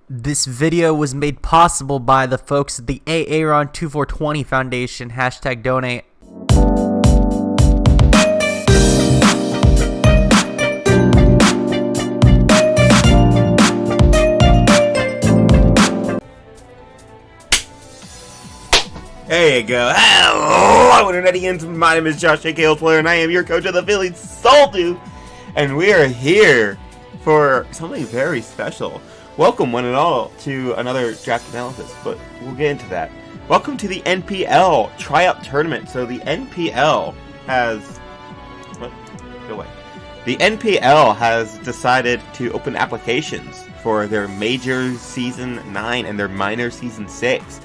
This video was made possible by the folks at the Aaron2420 Foundation. #donate. There you go. Hello, Internetians. My name is Josh A.K. Player, and I am your coach of the Philly Soul, and we are here for something very special. Welcome, one and all, to another draft analysis, but we'll get into that. Welcome to the NPL Tryout Tournament. So the NPL has... What? Go away. The NPL has decided to open applications for their Major Season 9 and their Minor Season 6.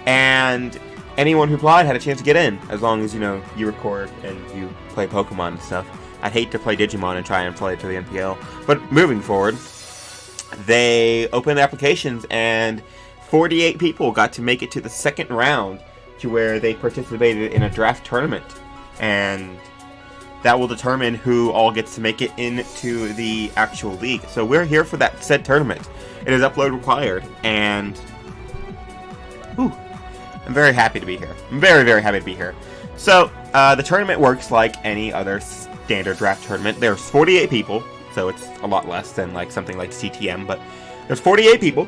And anyone who applied had a chance to get in, as long as, you record and you play Pokemon and stuff. I'd hate to play Digimon and try and play it to the NPL. But moving forward, they opened applications and 48 people got to make it to the second round, to where they participated in a draft tournament. And that will determine who all gets to make it into the actual league. So we're here for that said tournament. It is upload required, and I'm very happy to be here. I'm very, very happy to be here. So, the tournament works like any other standard draft tournament. There's 48 people, so it's a lot less than something like CTM, but there's 48 people.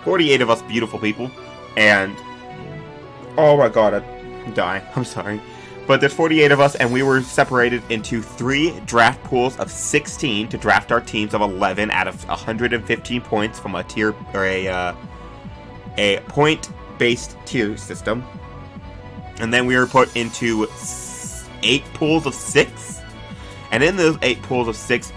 48 of us beautiful people. And, oh my god, I'm dying. I'm sorry. But there's 48 of us, and we were separated into 3 draft pools of 16 to draft our teams of 11 out of 115 points from a tier, or a point-based tier system. And then we were put into 8 pools of 6. And in those 8 pools of 6,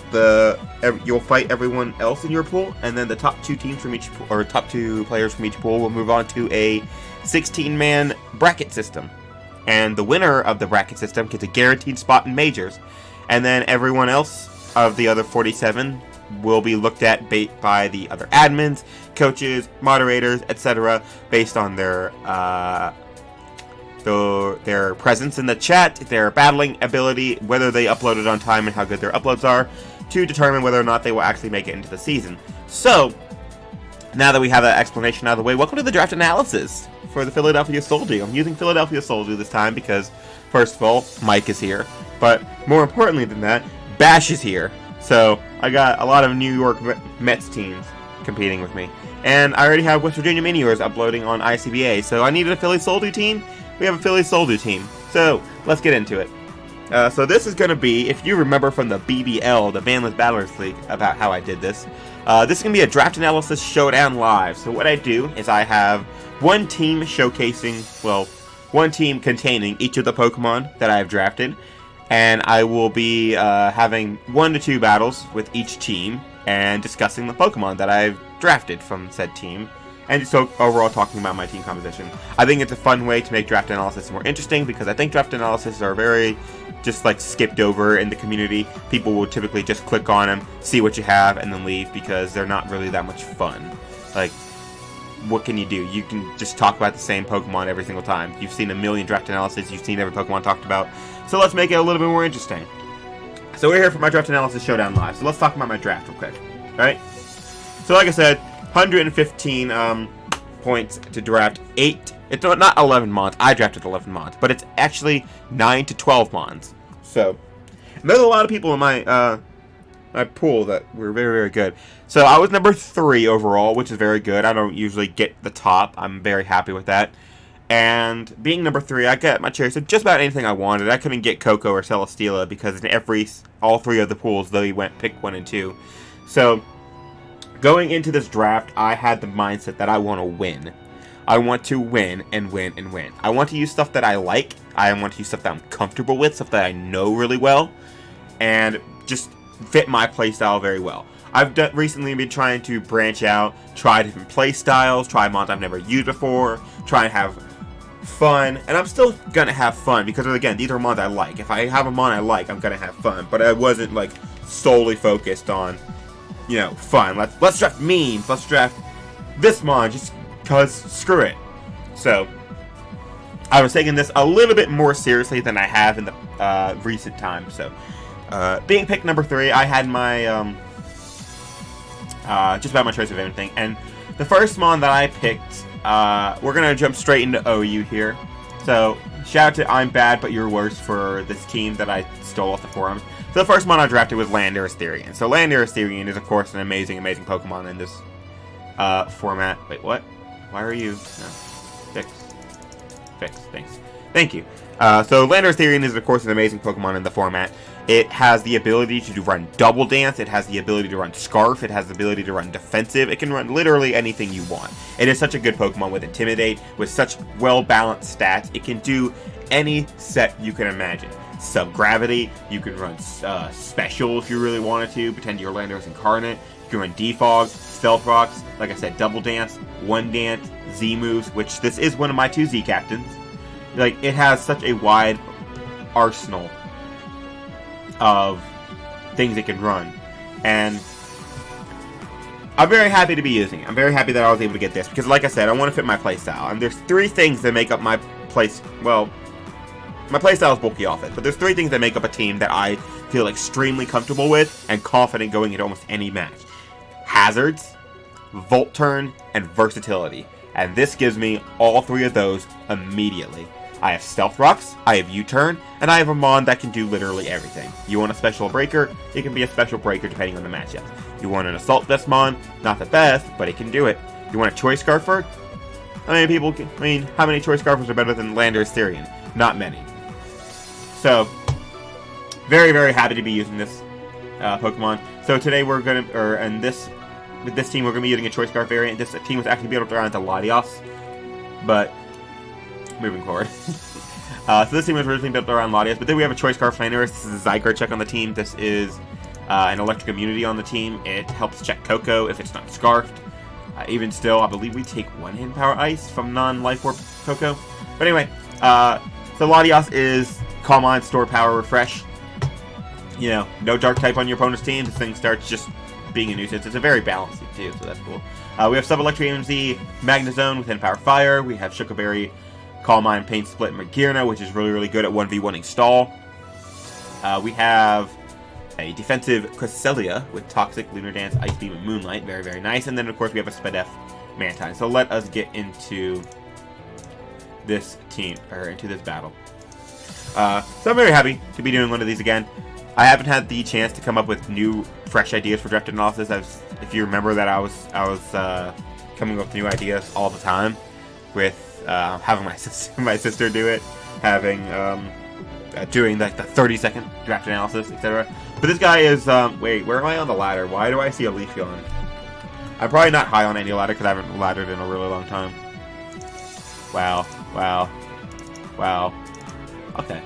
you'll fight everyone else in your pool, and then the top 2 teams from each pool, or top 2 players from each pool, will move on to a 16-man bracket system. And the winner of the bracket system gets a guaranteed spot in majors. And then everyone else of the other 47 will be looked at by the other admins, coaches, moderators, etc., based on their presence in the chat, their battling ability, whether they uploaded on time, and how good their uploads are, to determine whether or not they will actually make it into the season. So, now that we have that explanation out of the way, welcome to the draft analysis for the Philadelphia Soldier. I'm using Philadelphia Soldier this time because, first of all, Mike is here, but more importantly than that, Bash is here. So, I got a lot of New York Mets teams competing with me. And I already have West Virginia Meteors uploading on ICBA, so I needed a Philly Soldier team. We have a Philly Soldier team. So, let's get into it. So this is going to be, if you remember from the BBL, the Bandless Battlers League, about how I did this. This is going to be a draft analysis showdown live. So what I do is I have one team one team containing each of the Pokemon that I have drafted. And I will be having 1 to 2 battles with each team and discussing the Pokemon that I've drafted from said team. And so overall talking about my team composition. I think it's a fun way to make draft analysis more interesting, because I think draft analysis are very just skipped over in the community. People will typically just click on them, see what you have, and then leave, because they're not really that much fun. What can you do? You can just talk about the same Pokemon every single time. You've seen a million draft analysis, you've seen every Pokemon talked about. So let's make it a little bit more interesting. So we're here for my draft analysis showdown live. So let's talk about my draft real quick. Alright? So like I said, 115 points to draft 8. It's not 11 Mons. I drafted 11 Mons, but it's actually 9 to 12 Mons. So, there's a lot of people in my my pool that were very, very good. So I was number 3 overall, which is very good. I don't usually get the top. I'm very happy with that. And being number 3, I got my choice of just about anything I wanted. I couldn't get Coco or Celesteela, because in all 3 of the pools, they went pick 1 and 2. So, going into this draft, I had the mindset that I want to win. I want to win and win and win. I want to use stuff that I like. I want to use stuff that I'm comfortable with, stuff that I know really well, and just fit my playstyle very well. I've recently been trying to branch out, try different playstyles, try mods I've never used before, try and have fun, and I'm still gonna have fun, because again, these are mods I like. If I have a mod I like, I'm gonna have fun, but I wasn't solely focused on fun. Let's draft memes. Let's draft this mod just cause screw it. So I was taking this a little bit more seriously than I have in the recent times. So being picked number 3, I had my just about my choice of everything. And the first mon that I picked, we're going to jump straight into OU here. So, shout out to I'm Bad But You're Worse for this team that I stole off the forums. So the first mon I drafted was Landorus Therian. So Landorus Therian is, of course, an amazing, amazing Pokemon in this format. Wait, what? Why are you... No. Fix. Thanks. Thank you. So Landorus Therian is, of course, an amazing Pokemon in the format. It has the ability to run Double Dance. It has the ability to run Scarf. It has the ability to run Defensive. It can run literally anything you want. It is such a good Pokemon with Intimidate, with such well-balanced stats. It can do any set you can imagine. Sub-Gravity. You can run Special if you really wanted to. Pretend you're Landorus Incarnate. You can run Defog, Stealth Rocks. Like I said, Double Dance, One Dance, Z moves, which this is one of my 2 Z captains. Like, it has such a wide arsenal of things it can run, and I'm very happy to be using it. I'm very happy that I was able to get this, because like I said, I want to fit my playstyle, and there's 3 things that make up my well, my playstyle is bulky off it, but there's 3 things that make up a team that I feel extremely comfortable with and confident going into almost any match. Hazards, Volt Turn, and Versatility, and this gives me all 3 of those immediately. I have Stealth Rocks, I have U-Turn, and I have a Mon that can do literally everything. You want a Special Breaker? It can be a Special Breaker depending on the matchup. You want an Assault Vest Mon? Not the best, but it can do it. You want a Choice Scarfer? How many Choice Scarfers are better than Landorus Therian? Not many. So, very, very happy to be using this Pokemon. So today we're gonna, with this team, we're gonna be using a Choice Scarf variant. This team was actually built around the Latios, but moving forward. So this team was originally built around Latios, but then we have a Choice Scarf Landorus. This is a Zygarde check on the team. This is an Electric Immunity on the team. It helps check Coco if it's not Scarfed. Even still, I believe we take 1 hidden power ice from non-Life Orb Coco. But anyway, so Latios is Calm Mind, Store Power, Refresh. You know, no Dark type on your opponent's team. This thing starts just being a nuisance. It's a very balanced team too, so that's cool. We have Sub-Electric AMZ, Magnezone with Hidden Power Fire. We have Shuckleberry, Calm Mind, Pain Split, and Magearna, which is really, really good at 1v1ing Stall. We have a defensive Cresselia with Toxic, Lunar Dance, Ice Beam, and Moonlight. Very, very nice. And then, of course, we have a Spadef Mantine. So let us get into this team, or into this battle. So I'm very happy to be doing one of these again. I haven't had the chance to come up with new, fresh ideas for draft analysis. If you remember that I was coming up with new ideas all the time, with having my sister do it, having doing like the 30-second draft analysis, etc. But this guy is wait, where am I on the ladder? Why do I see a Leafeon? I'm probably not high on any ladder because I haven't laddered in a really long time. Wow. Okay.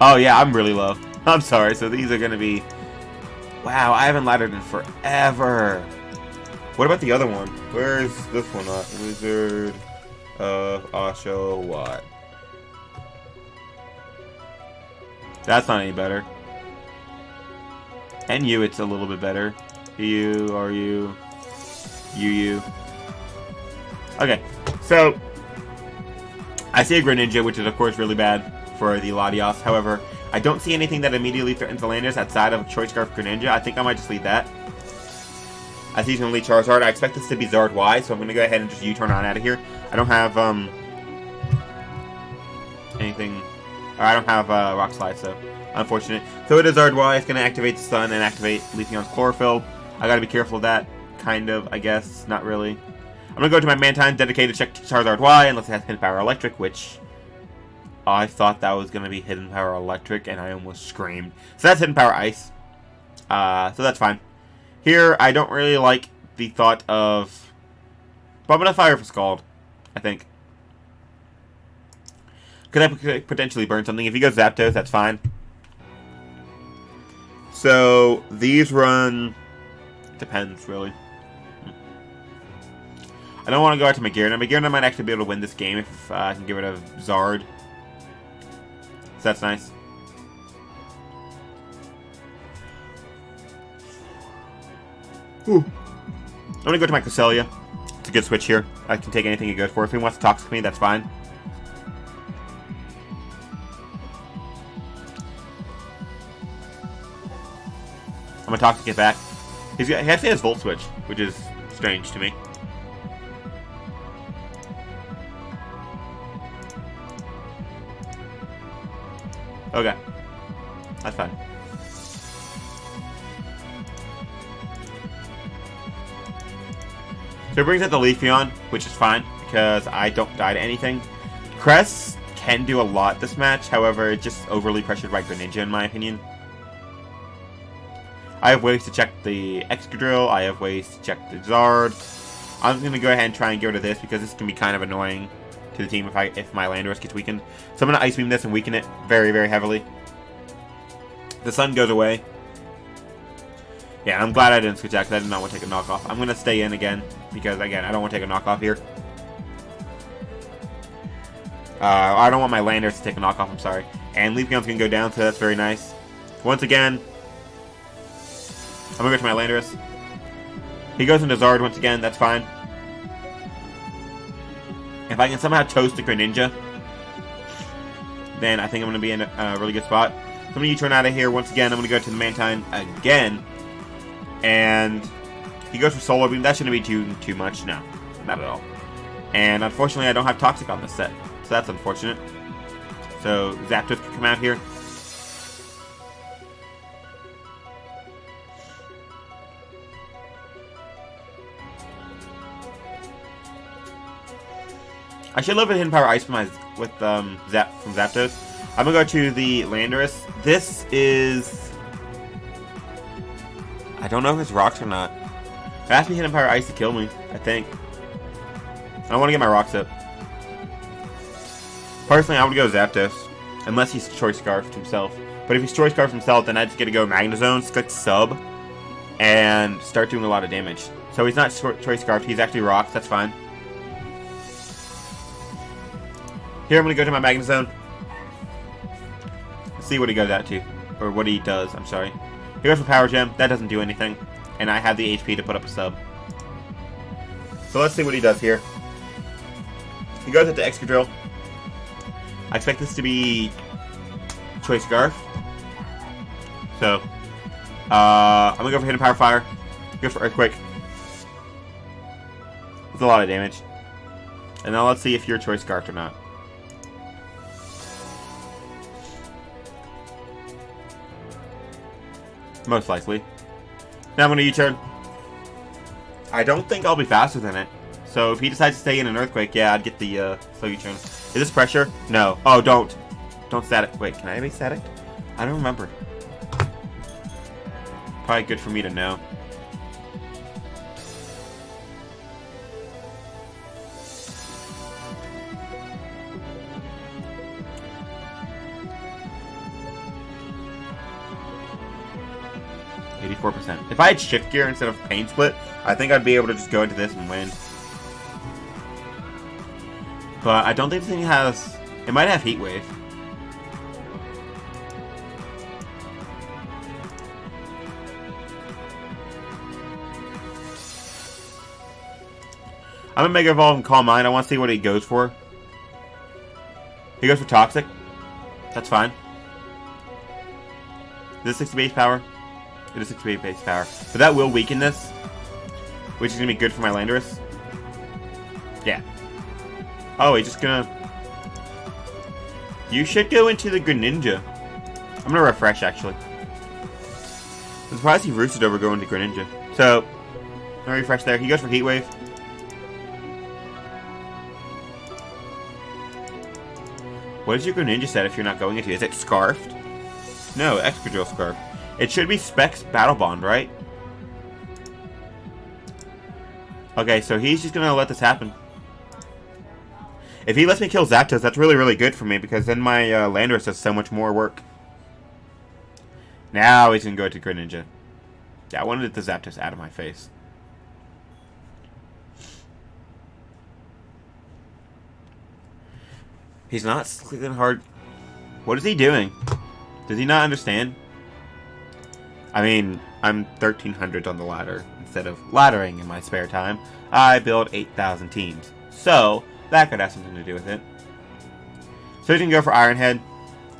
Oh yeah, I'm really low. I'm sorry. So these are gonna be. Wow, I haven't laddered in forever. What about the other one? Where's this one at? Wizard of Oshawott. That's not any better. And you, it's a little bit better. You, are you? You. Okay, so I see a Greninja, which is of course really bad for the Latios. However, I don't see anything that immediately threatens the Landorus outside of Choice Scarf Greninja. I think I might just lead that. I see he's going to lead Charizard. I expect this to be Zard Y, so I'm going to go ahead and just U-turn on out of here. I don't have anything. Or I don't have Rock Slide, so unfortunate. So it is Zard Y. It's going to activate the Sun and activate Leafeon's Chlorophyll. I got to be careful of that. Kind of, I guess. Not really. I'm going to go to my Mantine, dedicated check Charizard Y, unless it has Hidden Power Electric, which I thought that was going to be Hidden Power Electric, and I almost screamed. So that's Hidden Power Ice. So that's fine. Here, I don't really like the thought of... But I'm going to fire for Scald, I think. Because I could potentially burn something. If he goes Zapdos, that's fine. So, these run... Depends, really. I don't want to go out to Magearna. Magearna might actually be able to win this game if I can get rid of Zard. So that's nice. Ooh. I'm going to go to my Cresselia. It's a good switch here. I can take anything it goes for. If he wants to Toxic me, that's fine. I'm going to Toxic it back. He actually has Volt Switch, which is strange to me. Okay. That's fine. So it brings out the Leafeon, which is fine, because I don't die to anything. Cress can do a lot this match, however, it's just overly pressured by Greninja in my opinion. I have ways to check the Excadrill, I have ways to check the Zard. I'm going to go ahead and try and get rid of this, because this can be kind of annoying to the team if my Landorus gets weakened. So I'm going to Ice Beam this and weaken it very, very heavily. The sun goes away. Yeah, I'm glad I didn't switch out because I did not want to take a knockoff. I'm going to stay in again because, again, I don't want to take a knockoff here. I don't want my Landers to take a knockoff, I'm sorry. And Leafeon's going to go down, so that's very nice. Once again, I'm going to go to my Landorus. He goes into Zard once again, that's fine. If I can somehow toast the Greninja, then I think I'm going to be in a really good spot. So I'm going to U-turn out of here once again. I'm going to go to the Mantine again. And he goes for Solar Beam. That shouldn't be too much. No, not at all. And unfortunately, I don't have Toxic on this set. So that's unfortunate. So Zapdos can come out here. I should love a Hidden Power Ice from Zapdos. I'm going to go to the Landorus. This is... I don't know if it's rocks or not. It has to be Hidden Power Ice to kill me, I think. I want to get my rocks up. Personally, I would go Zapdos. Unless he's Choice Scarfed himself. But if he's Choice Scarfed himself, then I just get to go Magnezone, click Sub, and start doing a lot of damage. So he's not Choice Scarfed, he's actually rocks, that's fine. Here, I'm going to go to my Magnezone. Let's see what he goes out to. Or what he does, I'm sorry. He goes for Power Gem. That doesn't do anything. And I have the HP to put up a sub. So let's see what he does here. He goes into Excadrill. I expect this to be Choice Scarf. So, I'm going to go for Hidden Power Fire. He goes for Earthquake. That's a lot of damage. And now let's see if you're Choice Scarfed or not. Most likely. Now I'm going to U-turn. I don't think I'll be faster than it. So if he decides to stay in an Earthquake, yeah, I'd get the slow U-turn. Is this pressure? No. Oh, don't. Don't static. Wait, can I be static? I don't remember. Probably good for me to know. If I had Shift Gear instead of Pain Split, I think I'd be able to just go into this and win. But I don't think this thing has... It might have Heat Wave. I'm gonna Mega Evolve and Calm Mind. I want to see what he goes for. He goes for Toxic. That's fine. Is this 60 base power? It is 68 base power. But that will weaken this, which is going to be good for my Landorus. Yeah. Oh, he's just going to... You should go into the Greninja. I'm going to refresh, actually. I'm surprised he roosted over going to Greninja. So, I'm going to refresh there. He goes for Heat Wave. What is your Greninja set if you're not going into? Is it Scarfed? No, Excadrill Scarf. It should be Specs Battle Bond, right? Okay, so he's just gonna let this happen. If he lets me kill Zapdos, that's really, really good for me, because then my Landorus does so much more work. Now he's gonna go to Greninja. Yeah, I wanted the Zapdos out of my face. He's not clicking hard. What is he doing? Does he not understand? I mean, I'm 1300 on the ladder. Instead of laddering in my spare time, I build 8,000 teams. So, that could have something to do with it. So he's going to go for Iron Head.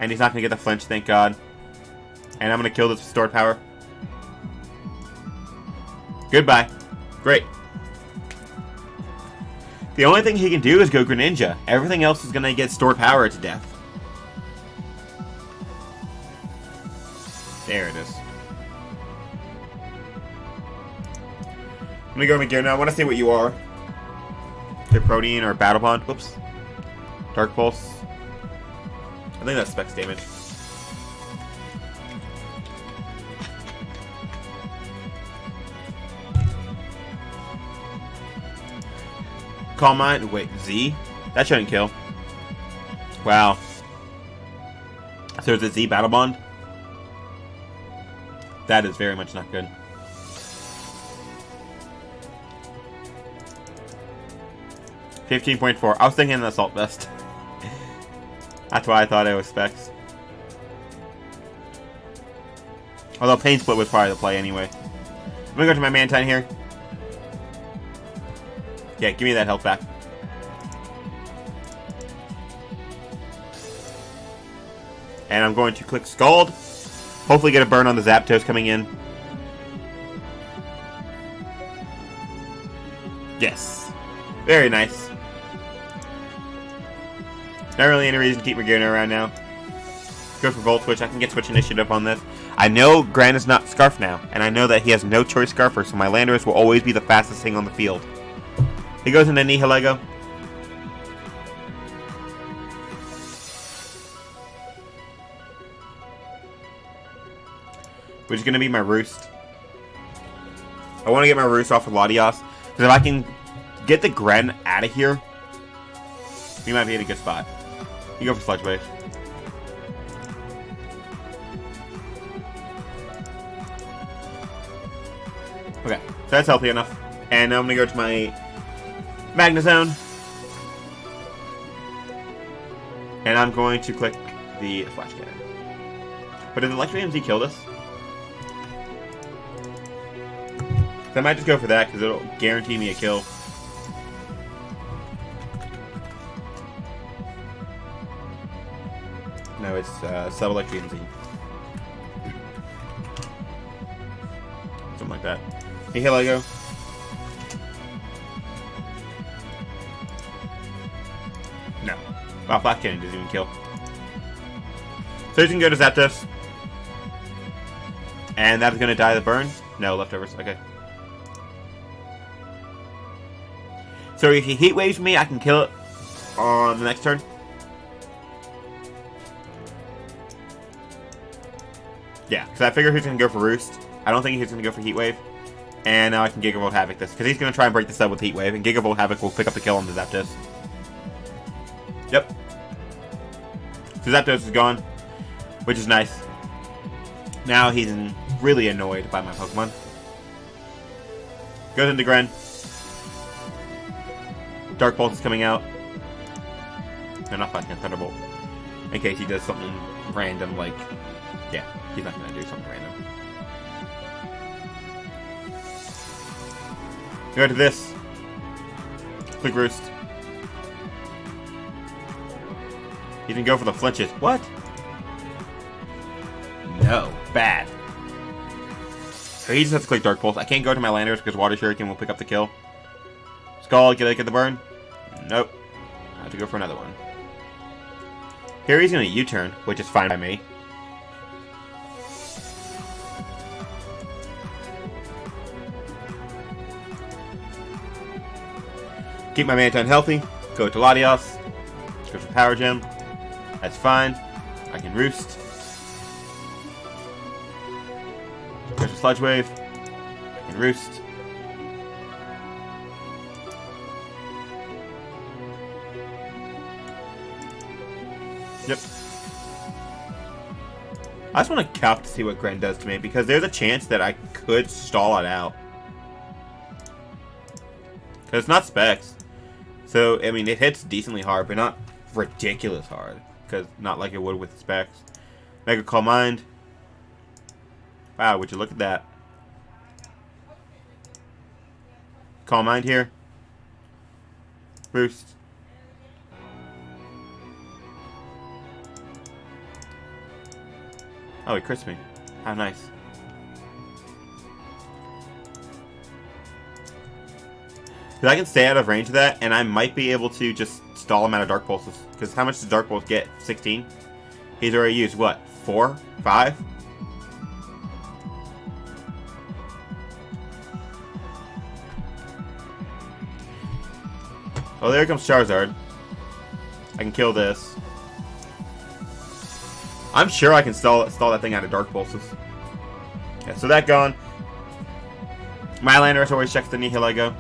And he's not going to get the flinch, thank God. And I'm going to kill this with Stored Power. Goodbye. Great. The only thing he can do is go Greninja. Everything else is going to get Stored Power to death. There it is. I'm gonna go McGear now. I want to see what you are. Okay, Protean or Battle Bond. Whoops. Dark Pulse. I think that's Specs damage. Calm Mind. Wait, Z? That shouldn't kill. Wow. So it's a Z Battle Bond? That is very much not good. $15.4. I was thinking an Assault Vest. That's why I thought it was Specs. Although Pain Split was probably the play anyway. I'm gonna go to my Mantine here. Yeah, give me that health back. And I'm going to click Scald. Hopefully get a burn on the Zapdos coming in. Yes. Very nice. Not really any reason to keep Regina around now. Go for Volt Switch. I can get Switch Initiative on this. I know Grant is not Scarf now, and I know that he has no choice Scarfer, so my Landorus will always be the fastest thing on the field. He goes into Nihilego. Which is going to be my Roost. I want to get my Roost off of Latios, because if I can get the Gren out of here, he might be in a good spot. You go for Sludge Wave. Okay, so that's healthy enough. And now I'm going to go to my Magnezone. And I'm going to click the Flash Cannon. But did the Electric MZ kill this? So I might just go for that because it'll guarantee me a kill. No, it's Sub-Electric MZ. Something like that. Hey, Heligo. No. Wow, Flash Cannon doesn't even kill. So you can go to Zapdos. And that's going to die the burn? No, leftovers. Okay. So if he Heat Waves me, I can kill it on the next turn. Yeah, because I figure he's going to go for Roost. I don't think he's going to go for Heat Wave. And now I can Gigavolt Havoc this. Because he's going to try and break this up with Heat Wave. And Gigavolt Havoc will pick up the kill on the Zapdos. Yep. So Zapdos is gone. Which is nice. Now he's really annoyed by my Pokemon. Goes into Gren. Dark Pulse is coming out. No, not Flash Cannon, Thunderbolt. In case he does something random like... Yeah, he's not going to do something random. Go to this. Click Roost. He can go for the flinches. What? No. Bad. So he just has to click Dark Pulse. I can't go to my Landers because Water Shuriken will pick up the kill. Skull, get the burn? Nope. I have to go for another one. Here he's going to U-turn, which is fine by me. Keep my Mantine healthy. Go to Latios. Go to Power Gem. That's fine. I can Roost. Go to Sludge Wave. I can Roost. Yep. I just want to cap to see what Gren does to me, because there's a chance that I could stall it out. Because it's not Specs. So, I mean, it hits decently hard, but not ridiculous hard. Because not like it would with Specs. Mega Calm Mind. Wow, would you look at that. Calm Mind here. Boost. Oh, he crits me. How nice. Because I can stay out of range of that, and I might be able to just stall him out of Dark Pulses. Because how much does Dark Pulse get? 16? He's already used, what, 4? 5? Oh, there comes Charizard. I can kill this. I'm sure I can stall that thing out of Dark Pulses. Yeah, so that gone. My Landorus always checks the Nihilego.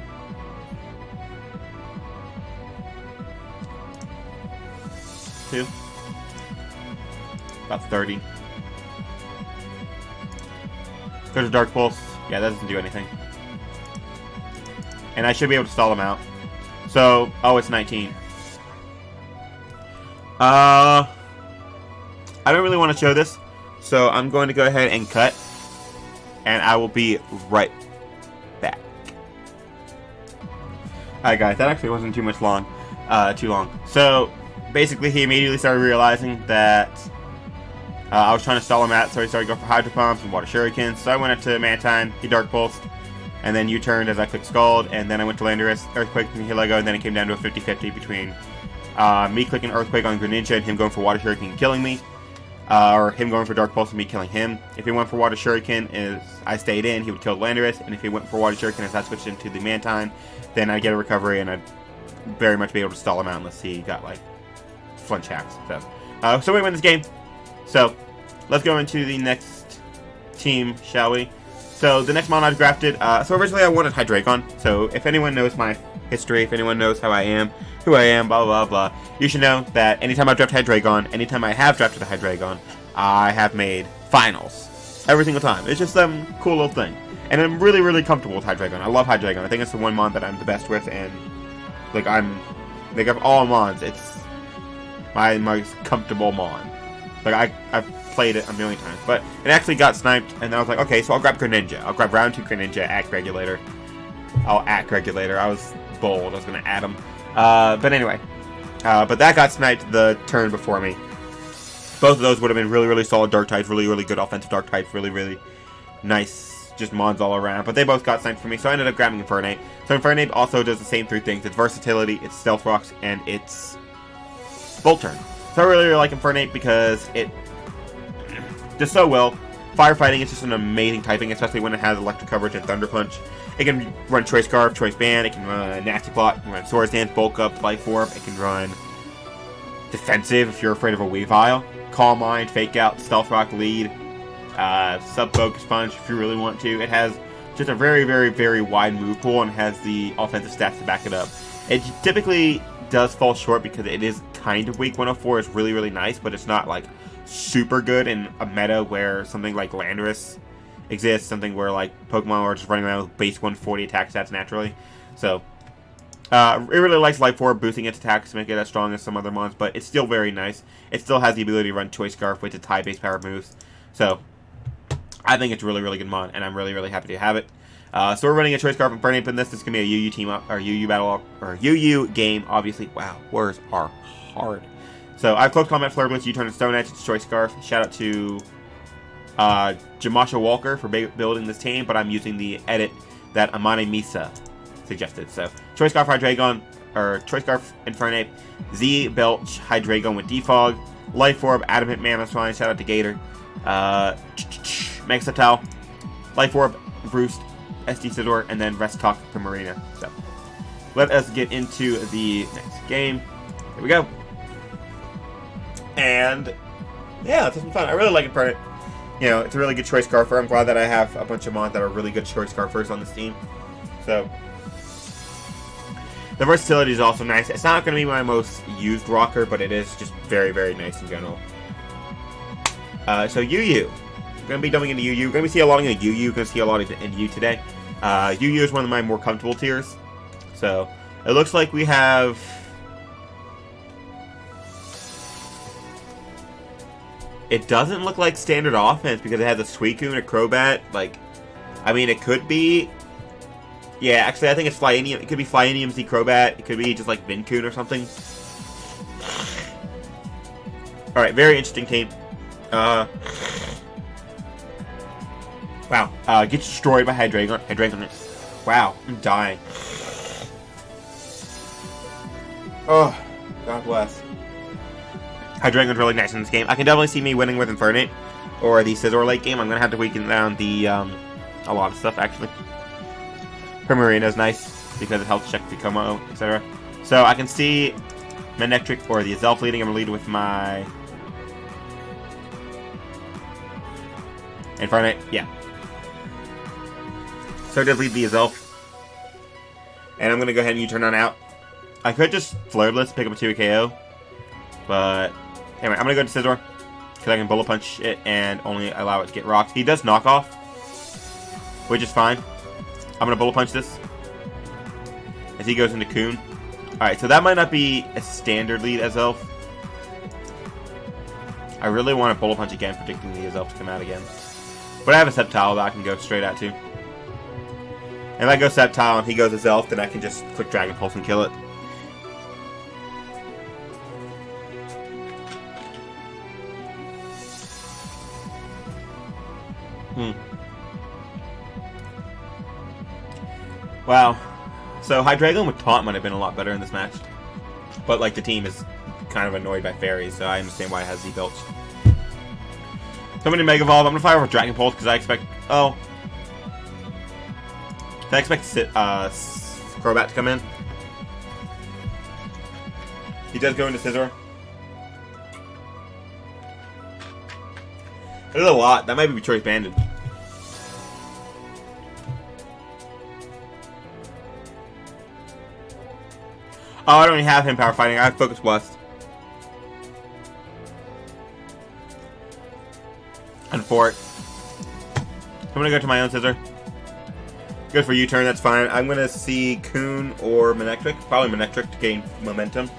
Two. About 30. There's a Dark Pulse. Yeah, that doesn't do anything. And I should be able to stall him out. So, oh, it's 19. I don't really want to show this, so I'm going to go ahead and cut, and I will be right back. Alright guys, that actually wasn't too long. So, basically he immediately started realizing that I was trying to stall him out, so he started going for Hydro Pumps and Water Shurikens. So I went into Mantine, he Dark Pulsed, and then U-turned as I clicked Scald, and then I went to Landorus, Earthquake, and Nihilego, and then it came down to a 50-50 between me clicking Earthquake on Greninja and him going for Water Shuriken and killing me. Or him going for Dark Pulse and me killing him. If he went for Water Shuriken as I stayed in, he would kill Landorus, and if he went for Water Shuriken as I switched into the Mantine, then I'd get a recovery and I'd very much be able to stall him out unless he got like flinch hacks. So we win this game. So let's go into the next team, shall we? So the next mon I've drafted, so originally I wanted Hydreigon. So if anyone knows my history, if anyone knows how I am, who I am, blah blah blah, you should know that anytime I've drafted Hydreigon, anytime I have drafted a Hydreigon, I have made finals. Every single time. It's just some cool little thing. And I'm really, really comfortable with Hydreigon. I love Hydreigon. I think it's the one mon that I'm the best with, and like of all mons, it's my most comfortable mon. Like I've played it a million times, but it actually got sniped, and then I was like, okay, so I'll grab Greninja. I'll grab round 2 Greninja, Act Regulator. I was bold. I was gonna add him. But anyway, but that got sniped the turn before me. Both of those would have been really, really solid Dark types, really, really good offensive Dark types, really, really nice, just mons all around. But they both got sniped for me, so I ended up grabbing Infernape. So Infernape also does the same 3 things: it's versatility, it's Stealth Rocks, and it's Volt Turn. So I really, really like Infernape because it does so well. Firefighting is just an amazing typing, especially when it has electric coverage and Thunder Punch. It can run Choice Scarf, Choice Band, it can run Nasty Plot, it can run Swords Dance, Bulk Up, Life Orb, it can run Defensive if you're afraid of a Weavile, Calm Mind, Fake Out, Stealth Rock, Lead, Sub-Focus Punch if you really want to. It has just a very, very, very wide move pool and has the offensive stats to back it up. It typically does fall short because it is kind of weak. 104 is really, really nice, but it's not like super good in a meta where something like Landorus exists, something where like Pokemon are just running around with base 140 attack stats naturally. So it really likes Life Orb, boosting its attacks to make it as strong as some other mons, but it's still very nice. It still has the ability to run Choice Scarf with its high base power moves. So I think it's a really, really good mon, and I'm really, really happy to have it. So we're running a Choice Scarf and Infernape in this. This is gonna be a UU team up, or UU battle, or UU game. Obviously, wow, words are hard. So I've Close Combat, Flare Blitz, U-Turn, and Stone Edge. It's Choice Scarf. Shout out to Jamasha Walker for building this team, but I'm using the edit that Amane Misa suggested. So Choice Scarf Hydreigon, or Choice Scarf Infernape, Z Belch Hydreigon with Defog, Life Orb, Adamant Mammothine. Shout out to Gator, Mexatal, Life Orb, Roost, SD Sidor, and then Rest Talk for Marina. So let us get into the next game. Here we go. And yeah, it's been fun. I really like Infernape. You know, it's a really good Choice Scarfer. I'm glad that I have a bunch of mons that are really good Choice Scarfers on this team. So the versatility is also nice. It's not going to be my most used rocker, but it is just very, very nice in general. So UU. We're going to be dumping into UU. We're going to see a lot in UU. We're going to see a lot in UU today. UU is one of my more comfortable tiers. So it looks like we have... It doesn't look like standard offense because it has a Suicune, a Crobat. Like, I mean, it could be... Yeah, actually, I think it's Flyinium. It could be Flyinium Z Crobat. It could be just like Vincoon or something. Alright, very interesting team. Wow. Gets destroyed by Hydreigon. Wow, I'm dying. Oh, God bless. Hydreigon's really nice in this game. I can definitely see me winning with Infernape or the Scizor late game. I'm going to have to weaken down the, a lot of stuff, actually. Primarina's nice because it helps check the Como, etc. So I can see Manectric or the Azelf leading. I'm going to lead with my Infernape. Yeah. So I did lead the Azelf. And I'm going to go ahead and U-turn on out. I could just Flare Blitz, pick up a 2 KO. But anyway, I'm going to go to Scizor. Because I can Bullet Punch it and only allow it to get rocks. He does knock off, which is fine. I'm going to Bullet Punch this. As he goes into Coon. Alright, so that might not be a standard lead Azelf. I really want to Bullet Punch again, predicting the Azelf to come out again. But I have a Sceptile that I can go straight at too. If I go Sceptile and he goes Azelf, then I can just click Dragon Pulse and kill it. Wow. So Hydreigon with Taunt might have been a lot better in this match. But like the team is kind of annoyed by fairies, so I understand why it has Z-Belch. So I'm going to Mega Evolve. I'm going to fire with Dragon Pulse because I expect... Oh. I expect Crobat to come in. He does go into Scizor. That is a lot. That might be Choice Banded. Oh, I don't even have him Power Fighting. I have Focus Blast. And for it. I'm going to go to my own Scizor. Good for U-turn, that's fine. I'm going to see Coon or Manectric. Probably Manectric to gain momentum.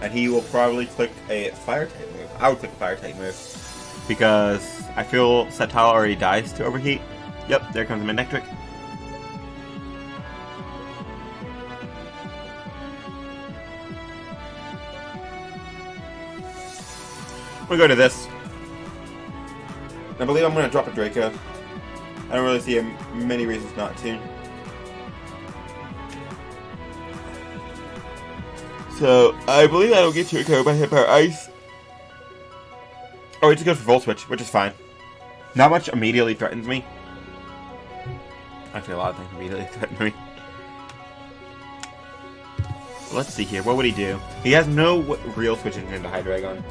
And he will probably click a Fire type move. I would click a Fire type move. Because I feel Sceptile already dies to Overheat. Yep, there comes Manectric. I'm going to go to this. I believe I'm going to drop a Draco. I don't really see many reasons not to. So, I believe I will get to a KO by Hit Power Ice. Oh, he just goes for Volt Switch, which is fine. Not much immediately threatens me. Actually, a lot of things immediately threaten me. Let's see here. What would he do? He has no real switching into Hydreigon.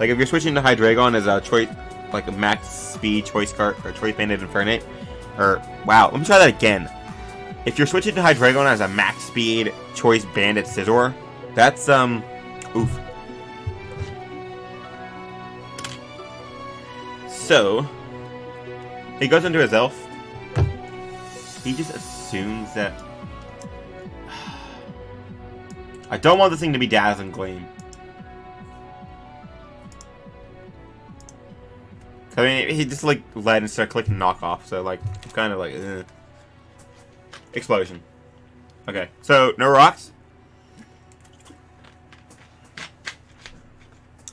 Like, if you're switching to Hydreigon as a choice, like a max speed choice card or choice banded Infernape, or wow, let me try that again. If you're switching to Hydreigon as a max speed choice banded Scizor, that's oof. So he goes into his elf. He just assumes that I don't want this thing to be Dazzling Gleam. I mean, he just like led and started clicking knockoff, so like kind of like Explosion. Okay, so no rocks.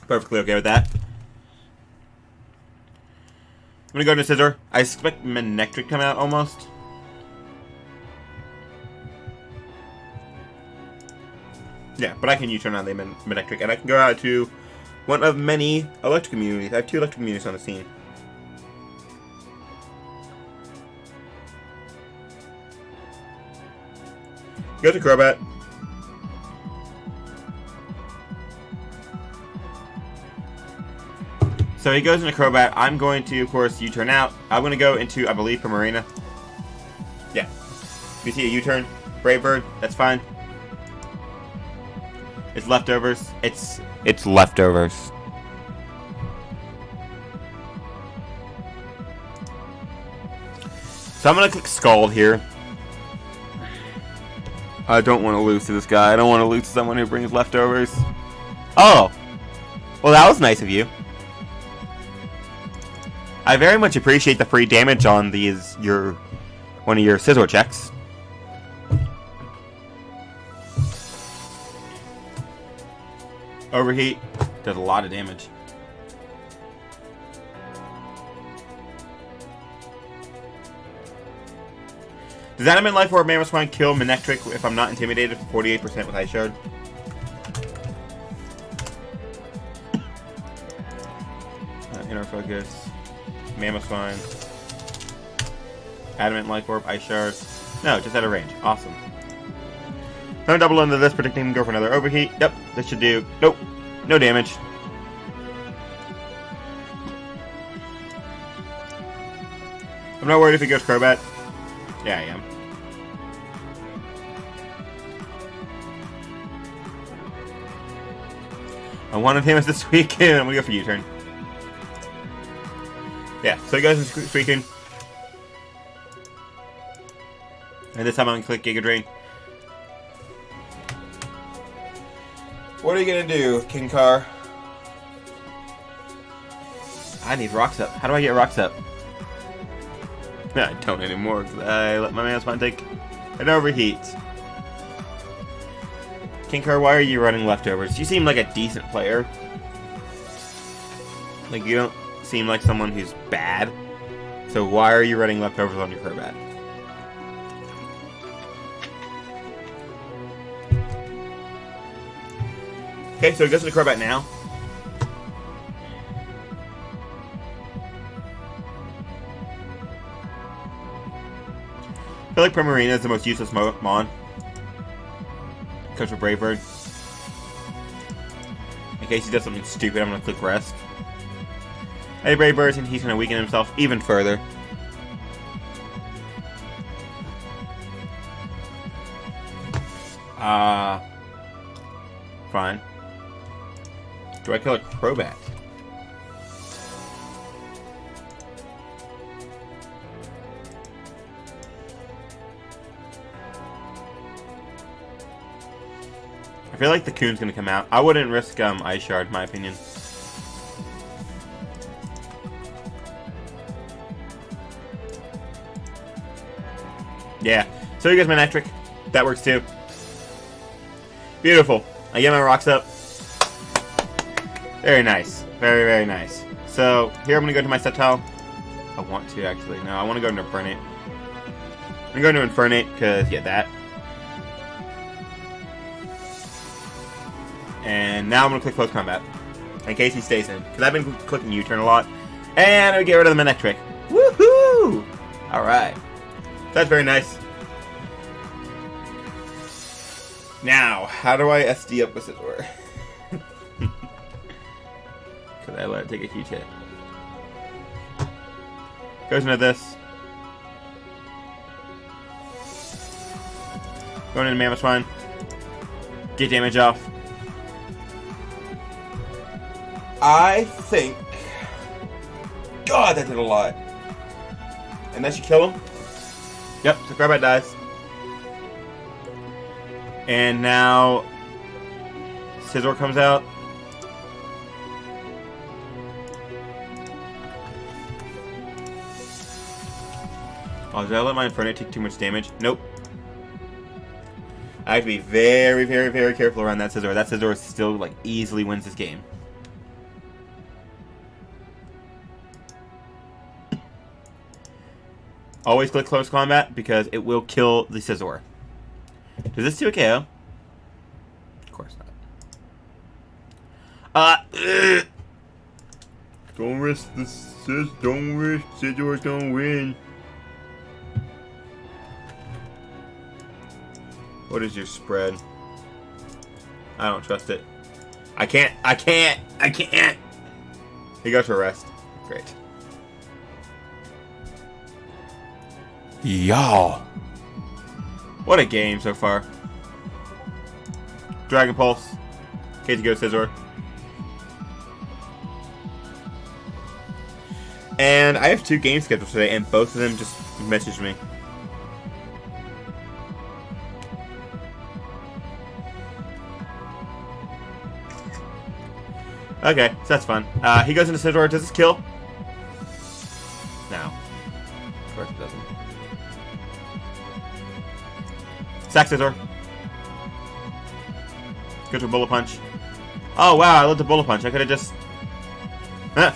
Perfectly okay with that. I'm gonna go to Scizor. I expect Manectric to come out almost. Yeah, but I can U-turn on the Manectric, and I can go out to one of many electric immunities. I have 2 electric immunities on the scene. Go to Crobat. So he goes into Crobat. I'm going to, of course, U-turn out. I'm going to go into, I believe, Primarina. Yeah. You see a U-turn. Brave Bird. That's fine. It's leftovers. It's leftovers. So I'm going to click Scald here. I don't want to lose to this guy. I don't want to lose to someone who brings leftovers. Oh. Well, that was nice of you. I very much appreciate the free damage on these, one of your Scizor checks. Overheat does a lot of damage. Does Adamant Life Orb Mammoth Swine kill Manectric if I'm not intimidated for 48% with Ice Shard? Inner Focus. Mammoth Swine. Adamant Life Orb, Ice Shard. No, just out of range. Awesome. Don't double into this, predicting him to go for another overheat. Yep, this should do. Nope, no damage. I'm not worried if he goes Crobat. Yeah, I am. I wanted him as the Suicune. I'm gonna go for U-turn. Yeah, so he goes into Suicune. And this time I'm gonna click Giga Drain. What are you gonna do, King Car? I need Rocks Up. How do I get Rocks Up? I don't anymore, because I let my man spawn take an overheat. King Car, why are you running leftovers? You seem like a decent player. Like, you don't seem like someone who's bad. So why are you running leftovers on your Crobat? Okay, so he goes to the Crobat now. I feel like Primarina is the most useless Mon. Comes for Brave Bird. In case he does something stupid, I'm going to click Rest. Hey, Brave Bird, and he's going to weaken himself even further. Fine. Do I kill a Crobat? I feel like the Coon's gonna come out. I wouldn't risk Ice Shard, in my opinion. Yeah. So he gets my Electric. That works too. Beautiful. I get my Rocks Up. Very nice. Very, very nice. So here I'm gonna go to my Sceptile. I want to actually. No, I want to go into Infernape. I'm going to Infernape because yeah, that. And now I'm going to click Close Combat. In case he stays in. Because I've been clicking U-turn a lot. And I would get rid of the Manectric. Woohoo! Alright. That's very nice. Now, how do I SD up with Scizor? Because I let it take a huge hit. Goes into this. Going into Mammothine. Get damage off. I think... God, that did a lot. And that should kill him. Yep, so Crobat dies. And now... Scizor comes out. Oh, did I let my Infernape take too much damage? Nope. I have to be very, very, very careful around that Scizor. That Scizor still, like, easily wins this game. Always click Close Combat because it will kill the Scizor. Does this do a KO? Of course not. Don't risk the Scizor. Don't risk Scizor's gonna win. What is your spread? I don't trust it. I can't. He goes for Rest. Great. Y'all. What a game so far. Dragon Pulse. Case go Scizor. And I have 2 games scheduled today, and both of them just messaged me. Okay, so that's fun. He goes into Scizor. Does this kill? No. Of course it doesn't. Sack Scizor. Go to a Bullet Punch. Oh wow, I love the Bullet Punch. I could have just... Huh.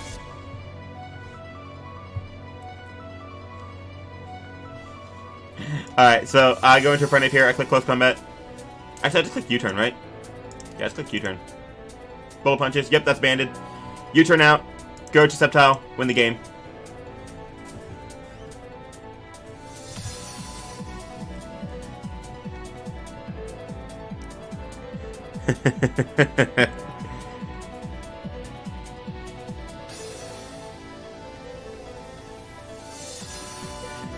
Alright, so I go into Infernape here. I click Close Combat. Actually, I just click U-turn, right? Yeah, I just click U-turn. Bullet Punches. Yep, that's banded. U-turn out. Go to Sceptile. Win the game.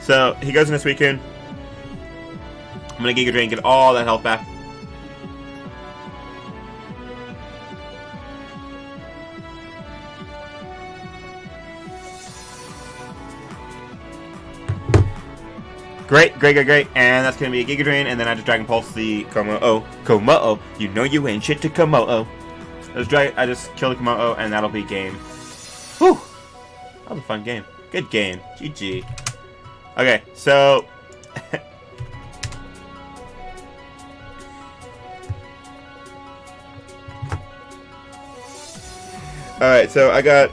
So he goes into Suicune. I'm gonna Giga Drain, get all that health back. Great. And that's gonna be a Giga Drain, and then I just Dragon Pulse the Komodo. You know you ain't shit to Komodo. I just kill the Komodo, and that'll be game. Whew! That was a fun game. Good game. GG. Okay, so... Alright, so I got...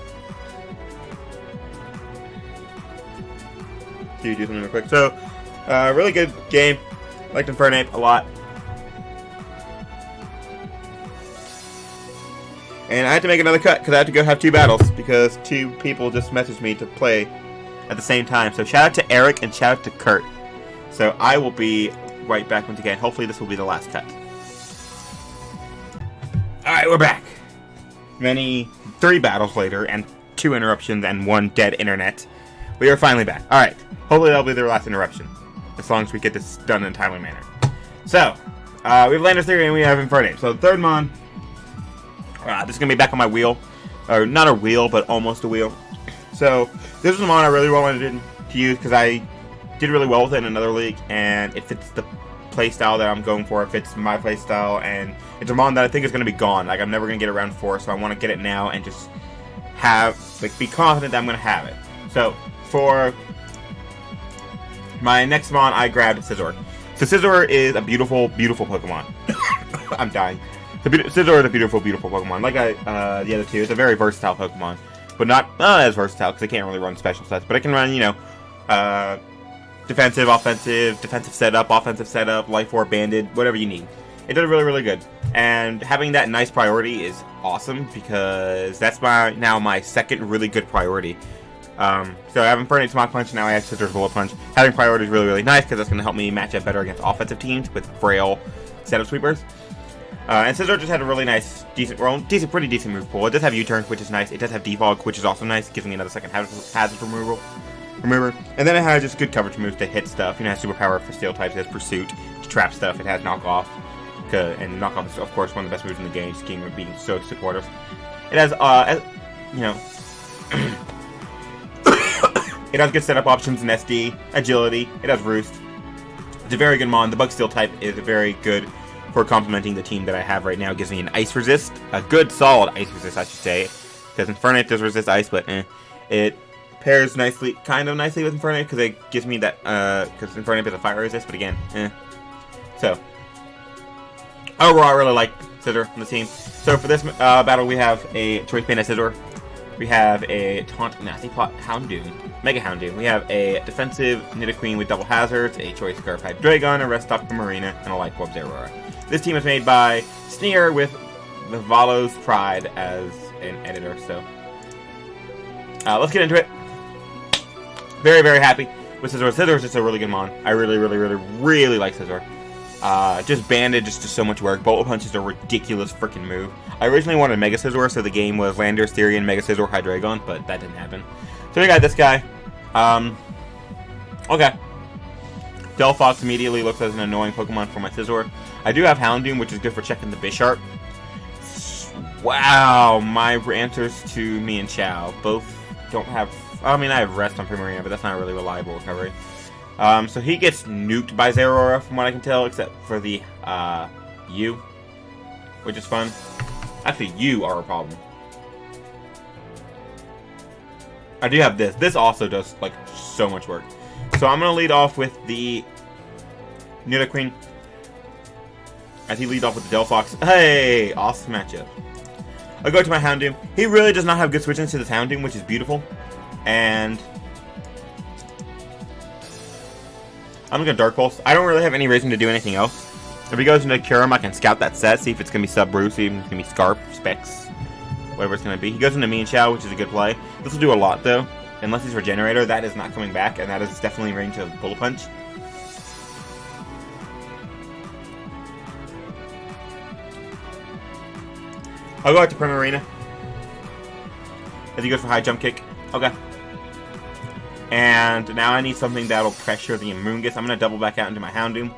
Do something real quick. So, really good game. Liked Infernape a lot. And I had to make another cut because I had to go have 2 battles because 2 people just messaged me to play at the same time. So shout out to Eric and shout out to Kurt. So I will be right back once again. Hopefully this will be the last cut. Alright, we're back. 3 battles later and 2 interruptions and 1 dead internet. We are finally back. Alright. Hopefully that'll be their last interruption. As long as we get this done in a timely manner. So, we have Landorus Theory and we have Infernape. So the third Mon, this is going to be back on my wheel. Or not a wheel, but almost a wheel. So, this is a Mon I really wanted to use because I did really well with it in another league. And it fits the playstyle that I'm going for. It fits my playstyle. And it's a Mon that I think is going to be gone. Like, I'm never going to get it around 4. So I want to get it now and just be confident that I'm going to have it. So, for my next Mon, I grabbed Scizor. So Scizor is a beautiful, beautiful Pokemon. I'm dying. Scizor is a beautiful, beautiful Pokemon. Like the other 2, it's a very versatile Pokemon. But not as versatile, because it can't really run special sets. But it can run, defensive, offensive, defensive setup, Life Orb, Banded, whatever you need. It does really, really good. And having that nice priority is awesome, because that's now my second really good priority. So I have Infernape's Mach Punch, now I have Scizor's Bullet Punch. Having priority is really, really nice, because that's going to help me match up better against offensive teams with frail setup sweepers. And Scizor just had a really nice, pretty decent move pool. It does have U-Turn, which is nice. It does have Defog, which is also nice. It gives me another second hazard removal. And then it has just good coverage moves to hit stuff. It has Superpower for Steel types. It has Pursuit to trap stuff. It has Knockoff. And Knockoff is, of course, one of the best moves in the game. Scheme of being so supportive. It has, it has good setup options in SD, Agility. It has Roost. It's a very good Mon. The Bug Steel type is very good for complementing the team that I have right now. It gives me an Ice Resist. A good, solid Ice Resist, I should say. Because Infernape does resist Ice, but It pairs kind of nicely with Infernape, because it gives me that, because Infernape is a Fire Resist, but again, So, overall, I really like Scizor on the team. So for this battle, we have a Choice Band Scizor. We have a Taunt Nasty Plot Houndoom, Mega Houndoom. We have a defensive Nidoqueen with double hazards, a Choice Scarf Hydreigon, a Restock for Marina, and a Light Orb Zeraora. This team is made by Sneer with the Valo's Pride as an editor. So let's get into it. Very, very happy with Scizor. Scizor is just a really good Mon. I really, really, really, really like Scizor. Just Banded just does so much work. Bullet Punch is a ridiculous freaking move. I originally wanted Mega Scizor, so the game was Landorus Theory and Mega Scizor Hydreigon, but that didn't happen. So we got this guy. Okay. Delphox immediately looks as an annoying Pokemon for my Scizor. I do have Houndoom, which is good for checking the Bisharp. Wow, my answers to me and Chow both don't have... I mean, I have Rest on Primarina, but that's not a really reliable recovery. So he gets nuked by Zeraora, from what I can tell, except for the U, which is fun. Actually, you are a problem. I do have this. This also does, like, so much work. So I'm going to lead off with the Nidoqueen, as he leads off with the Delphox. Hey! Awesome matchup. I'll go to my Houndoom. He really does not have good switch-ins to this Houndoom, which is beautiful. And I'm going to Dark Pulse. I don't really have any reason to do anything else. If he goes into Kyurem, I can scout that set, see if it's going to be Sub-Brew, see if it's going to be Scarf, Specs, whatever it's going to be. He goes into Me and Chow, which is a good play. This will do a lot, though. Unless he's Regenerator, that is not coming back, and that is definitely in range of Bullet Punch. I'll go out to Primarina. As he goes for high jump kick. Okay. And now I need something that'll pressure the Amoonguss. I'm going to double back out into my Houndoom.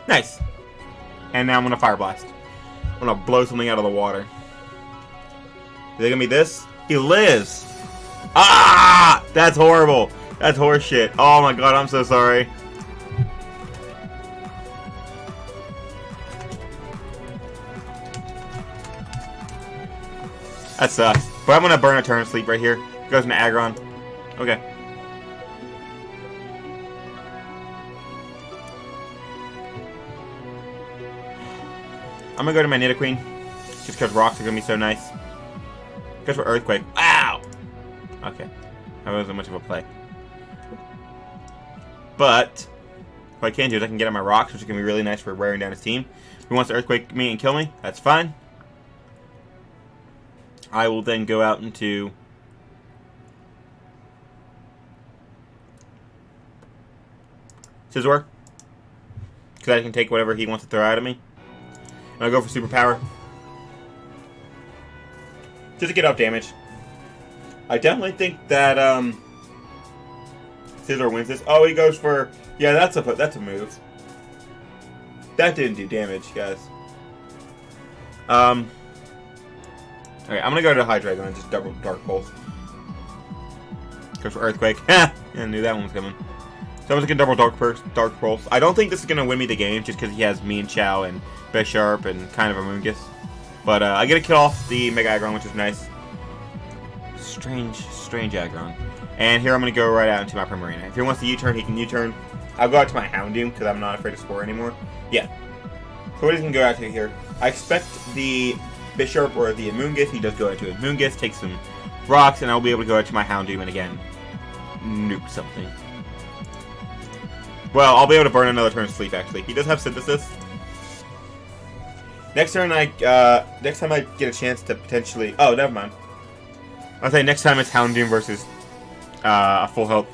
Nice. And now I'm going to Fire Blast. I'm going to blow something out of the water. Is it going to be this? He lives! Ah! That's horrible. That's horseshit. Oh my god, I'm so sorry. That sucks. But I'm going to burn a turn sleep right here. Goes into Aggron. Okay. I'm going to go to my Nidoqueen. Just because rocks are going to be so nice. Goes for Earthquake. Ow! Okay. That wasn't much of a play. But what I can do is I can get on my rocks, which is going to be really nice for wearing down his team. If he wants to Earthquake me and kill me, that's fine. I will then go out into Scizor, because I can take whatever he wants to throw out at me. And I'll go for Superpower. Just to get off damage. I definitely think that Scizor wins this. Oh, he goes for... Yeah, that's a move. That didn't do damage, guys. Okay, I'm gonna go to Hydreigon and just double Dark Pulse. Goes for Earthquake. Ha! I knew that one was coming. So I'm just gonna double Dark Pulse. I don't think this is gonna win me the game just because he has me and Chow and Bisharp and kind of a Amoonguss. But I get to kill off the Mega Aggron, which is nice. Strange Aggron. And here I'm gonna go right out into my Primarina. If he wants to U-turn, he can U-turn. I'll go out to my Houndoom because I'm not afraid to score anymore. Yeah. So what is he gonna go out to here? I expect the Bisharp or the Amoonguss. He does go out to Amoonguss, take some rocks, and I'll be able to go out to my Houndoom and again nuke something. Well, I'll be able to burn another turn of sleep. Actually, he does have Synthesis. Next time I get a chance to potentially. Oh, never mind. I'll say next time it's Houndoom versus a full health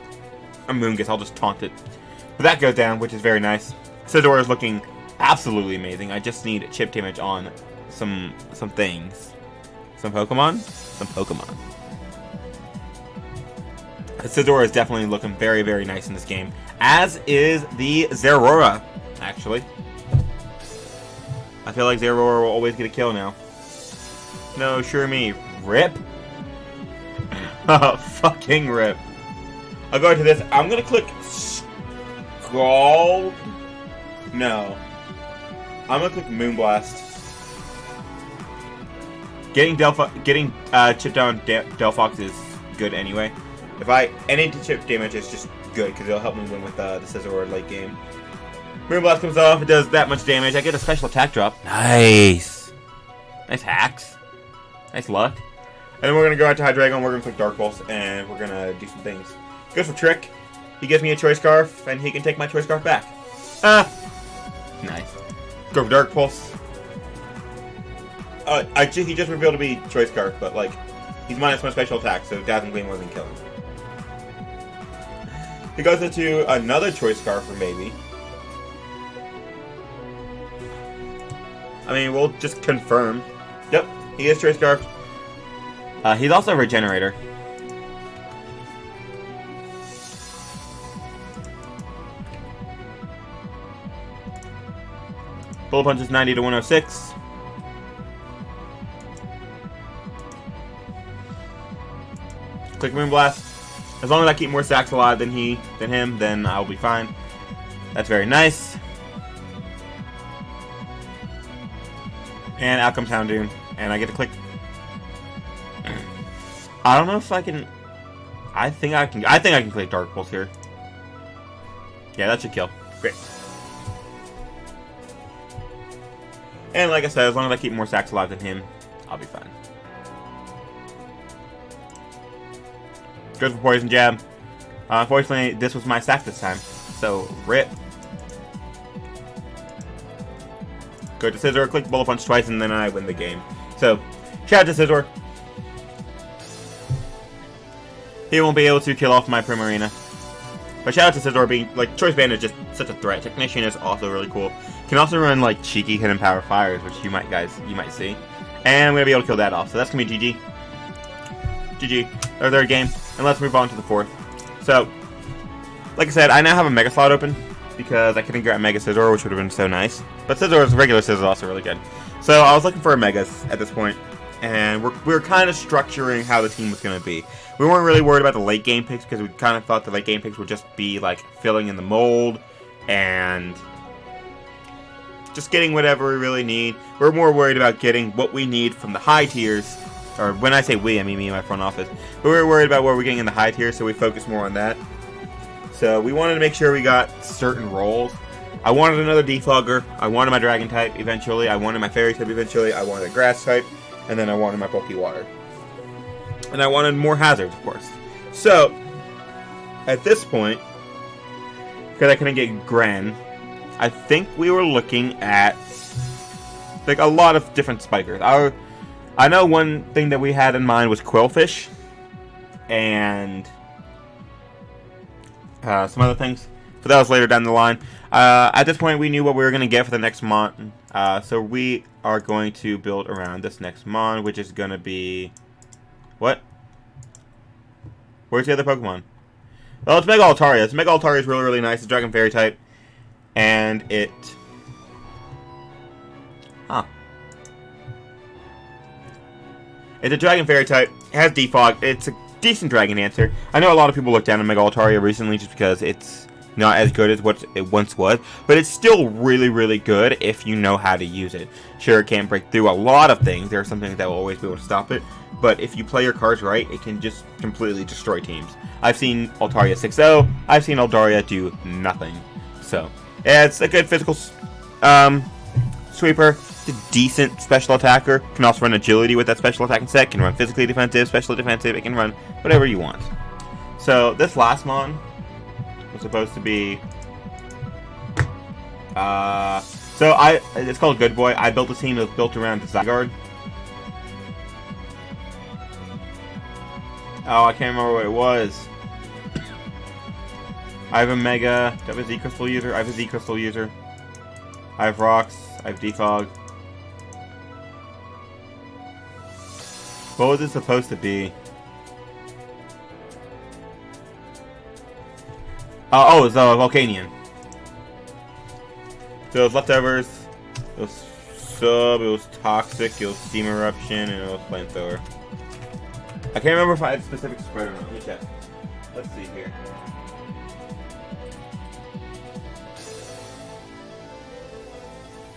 Amoonguss. I'll just taunt it. But that goes down, which is very nice. Scizor is looking absolutely amazing. I just need chip damage on some things. Some Pokemon? Some Pokemon. Scizor is definitely looking very, very nice in this game. As is the Zeraora, actually. I feel like Zeraora will always get a kill now. No, sure me. Rip? Fucking rip. I'll go into this. I'm gonna click Scald. No. I'm gonna click Moonblast. Getting chipped down Delphox is good anyway. If any chip damage is just good because it'll help me win with the Scizor late game. Moonblast comes off. It does that much damage. I get a special attack drop. Nice. Nice hacks. Nice luck. And then we're gonna go out to Hydreigon. We're gonna click Dark Pulse and we're gonna do some things. Goes for Trick. He gives me a Choice Scarf and he can take my Choice Scarf back. Ah. Nice. Go for Dark Pulse. He just revealed to be Choice Scarf, but like, he's minus 1 special attack, so Dazzling Gleam wasn't killing. He goes into another Choice Scarf for maybe. I mean, we'll just confirm. Yep, he is Choice Scarf. He's also a Regenerator. Bullet Punch is 90 to 106. Click Moonblast. As long as I keep more stacks alive than him, then I'll be fine. That's very nice. And out comes Houndoom, and I get to click. I don't know if I can. I think I can click Dark Pulse here. Yeah, that should kill. Great. And like I said, as long as I keep more stacks alive than him, I'll be fine. Goes for Poison Jab. Unfortunately, this was my stack this time. So, rip. Go to Scizor, click Bullet Punch twice, and then I win the game. So, shout out to Scizor. He won't be able to kill off my Primarina. But shout out to Scizor being, like, Choice Band is just such a threat. Technician is also really cool. Can also run, like, cheeky hidden power fires, which you might see. And I'm going to be able to kill that off. So that's going to be GG. GG. Our third game. And let's move on to the fourth. So, like I said, I now have a Mega slot open because I couldn't grab Mega Scizor, which would have been so nice. But Scizor's regular Scizor is also really good. So I was looking for a Megas at this point, and we were kind of structuring how the team was going to be. We weren't really worried about the late game picks because we kind of thought the late game picks would just be like filling in the mold and just getting whatever we really need. We're more worried about getting what we need from the high tiers. Or when I say we, I mean me and my front office. But we were worried about what we're getting in the high tiers, so we focused more on that. So we wanted to make sure we got certain roles. I wanted another defogger. I wanted my dragon type eventually. I wanted my fairy type eventually. I wanted a grass type. And then I wanted my bulky water. And I wanted more hazards, of course. So, at this point, because I couldn't get Gren, I think we were looking at like a lot of different spikers. I know one thing that we had in mind was Quillfish. And some other things. But that was later down the line. At this point, we knew what we were going to get for the next mon. So we are going to build around this next mon, which is going to be... What? Where's the other Pokemon? Well, it's Mega Altaria. So Mega Altaria is really, really nice. It's Dragon Fairy type. And it... Huh. It's a Dragon Fairy type. It has Defog. It's a decent Dragon answer. I know a lot of people looked down on Mega Altaria recently just because it's not as good as what it once was, but it's still really, really good if you know how to use it. Sure, it can't break through a lot of things. There are some things that will always be able to stop it, but if you play your cards right, it can just completely destroy teams. I've seen Altaria 6-0. I've seen Altaria do nothing. So, yeah, it's a good physical sweeper. It's a decent special attacker. Can also run agility with that special attacking set. Can run physically defensive, specially defensive. It can run whatever you want. So, this last mon was supposed to be it's called Good Boy. I built a team that was built around Zygarde. Oh, I can't remember what it was. I have a Mega. Do I have a Z Crystal user? I have a Z Crystal user. I have Rocks. I have Defog. What was it supposed to be? Oh, it's a Volcanion. So it was leftovers, it was sub, it was toxic, it was steam eruption, and it was flamethrower. I can't remember if I had specific spread or not. Let me check. Let's see here.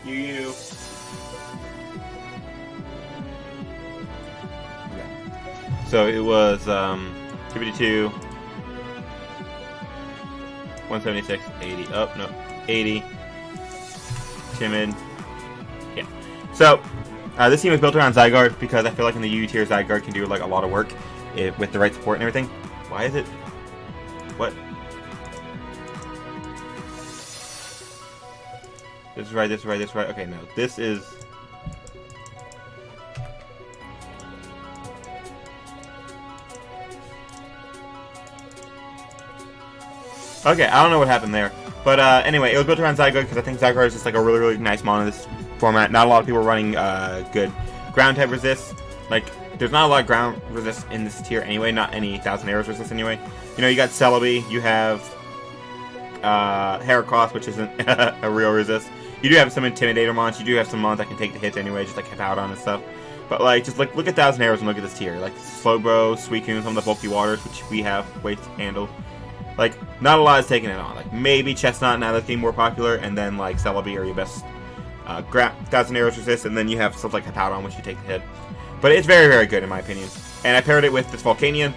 You. Yeah. So it was 252. 176, 80. Oh, no. 80. Timid. Yeah. So, this team is built around Zygarde because I feel like in the U tier, Zygarde can do like a lot of work with the right support and everything. Why is it? What? This is right, this is right, this is right. Okay, no. This is... Okay, I don't know what happened there. But anyway, it was built around Zygarde because I think Zygarde is just like a really, really nice mon in this format. Not a lot of people are running good ground type resist. Like, there's not a lot of ground resist in this tier anyway. Not any 1,000 Arrows resist anyway. You know, you got Celebi, you have Heracross, which isn't a real resist. You do have some Intimidator mons. You do have some mons that can take the hits anyway, just like Hippowdon and stuff. But like, just like look at 1,000 Arrows and look at this tier. Like Slowbro, Suicune, some of the bulky waters, which we have weight to handle. Like, not a lot is taking it on. Like, maybe Chestnut now that's getting more popular, and then, like, Celebi are your best 1,000 Arrows resist, and then you have stuff like Hippowdon, which you take the hit. But it's very, very good, in my opinion. And I paired it with this Volcanion.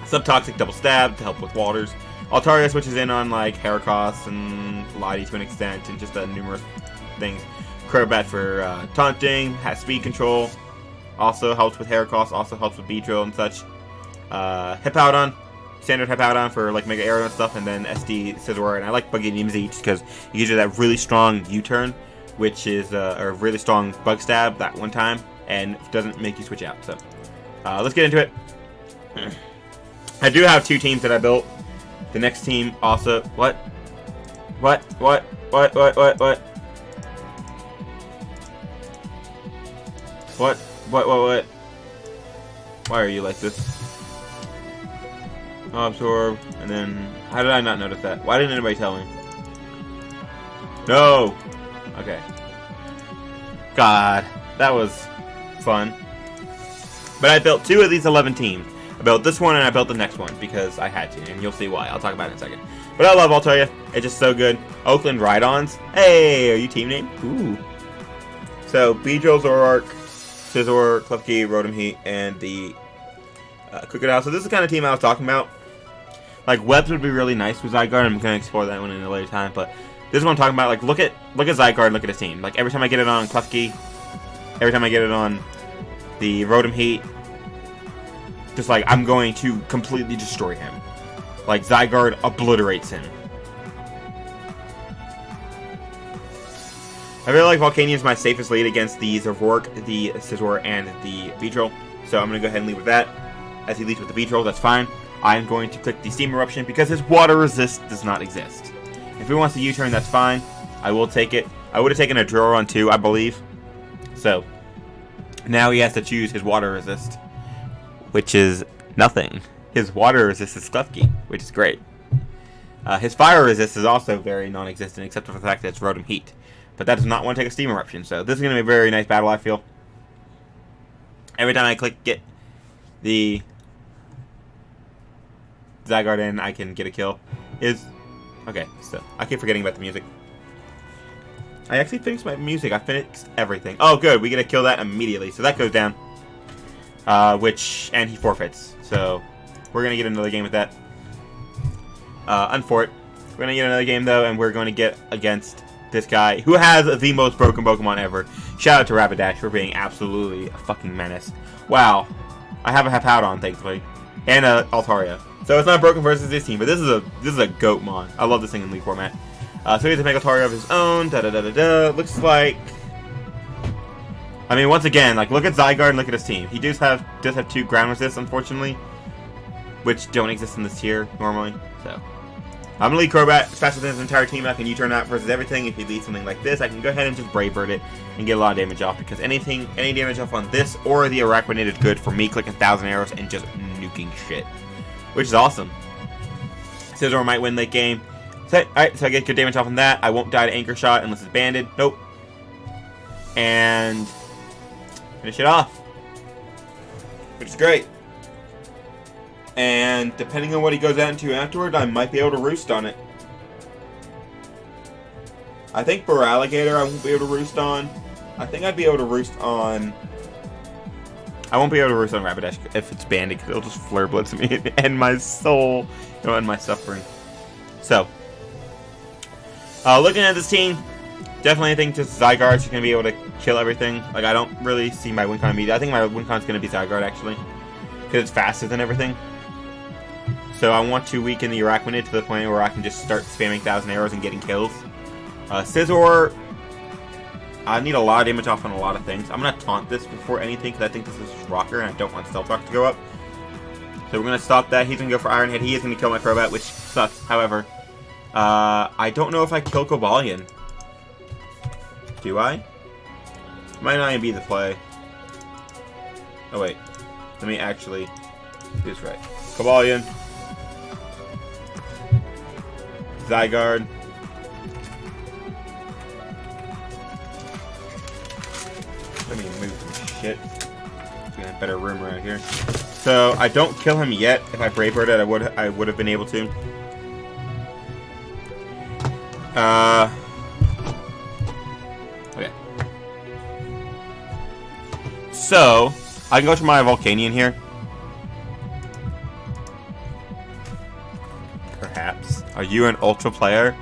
Subtoxic Double Stab to help with waters. Altaria switches in on, like, Heracross and Lottie to an extent, and just numerous things. Crobat for taunting, has speed control. Also helps with Heracross, also helps with Beedrill and such. Hippowdon. Standard Hippowdon for like Mega Arrow and stuff, and then SD Scizor, and I like Buggy Nimsy just because it gives you that really strong U-turn, which is a really strong Bug Stab that one time, and doesn't make you switch out. So let's get into it. I do have two teams that I built The next team also... What? What? What? What? What? What? What? What? What? What? What? Why are you like this? Absorb, and then... How did I not notice that? Why didn't anybody tell me? No! Okay. God, that was fun. But I built 2 of these 11 teams. I built this one and I built the next one because I had to, and you'll see why. I'll talk about it in a second. But I love, I'll tell you, it's just so good. Oakland Ride-Ons. Hey, are you team name? Ooh. So, Beedrill, Zoroark, Scizor, Klefki, Rotom Heat, and the Crocodile. So this is the kind of team I was talking about. Like, Webs would be really nice with Zygarde. I'm going to explore that one in a later time, but this is what I'm talking about. Like, look at Zygarde, look at his team. Like, every time I get it on Klefki, every time I get it on the Rotom Heat, just like, I'm going to completely destroy him. Like, Zygarde obliterates him. I really like Volcanion is my safest lead against the Zoroark, the Scizor, and the Beedrill. So I'm going to go ahead and lead with that. As he leads with the Beedrill, that's fine. I'm going to click the Steam Eruption because his Water Resist does not exist. If he wants to U-turn, that's fine. I will take it. I would have taken a Drill Run too, I believe. So, now he has to choose his Water Resist, which is nothing. His Water Resist is Klefki, which is great. His Fire Resist is also very non-existent, except for the fact that it's Rotom Heat. But that does not want to take a Steam Eruption, so this is going to be a very nice battle, I feel. Every time I click get the Zygarde in, I can get a kill. Okay, so I keep forgetting about the music. I actually finished my music. I finished everything. Oh, good. We get to kill that immediately. So that goes down. And he forfeits. So we're going to get another game with that. Unfort. We're going to get another game, though, and we're going to get against this guy who has the most broken Pokemon ever. Shout out to Rapidash for being absolutely a fucking menace. Wow. I have a Hippowdon, thankfully. And a Altaria. So it's not broken versus this team, but this is a goat mon. I love this thing in League format. So he has a Mega Altaria of his own. Looks like. I mean, once again, like look at Zygarde and look at his team. He does have 2 ground resists, unfortunately, which don't exist in this tier normally. So I'm gonna lead Crobat faster than his entire team. I can U-turn out versus everything. If he leads something like this, I can go ahead and just Brave Bird it and get a lot of damage off because any damage off on this or the Araquanid is good for me clicking 1,000 arrows and just nuking shit. Which is awesome. Scizor might win late game. So, alright, so I get good damage off on that. I won't die to Anchor Shot unless it's banded. Nope. And finish it off. Which is great. And depending on what he goes out into afterward, I might be able to roost on it. I think Alligator I won't be able to roost on. I think I'd be able to roost on... I won't be able to roost on Rapidash if it's banded because it'll just Flare Blitz me and end my soul. It'll end my suffering. So, looking at this team, definitely think just Zygarde's going to be able to kill everything. Like, I don't really see my Wincon immediately. I think my Wincon's going to be Zygarde, actually. Because it's faster than everything. So I want to weaken the Araquanid to the point where I can just start spamming 1,000 arrows and getting kills. Scizor, I need a lot of damage off on a lot of things. I'm going to taunt this before anything because I think this is Rocker and I don't want Stealth Rock to go up. So we're going to stop that. He's going to go for Iron Head. He is going to kill my Crobat, which sucks. However, I don't know if I kill Cobalion. Do I? Might not even be the play. Oh wait. Let me actually do this right. Cobalion. Zygarde. Let me move some shit. Get a better room around here. So I don't kill him yet. If I Brave Bird it, I would have been able to. Okay. So I can go to my Volcanion here. Perhaps. Are you an Ultra player?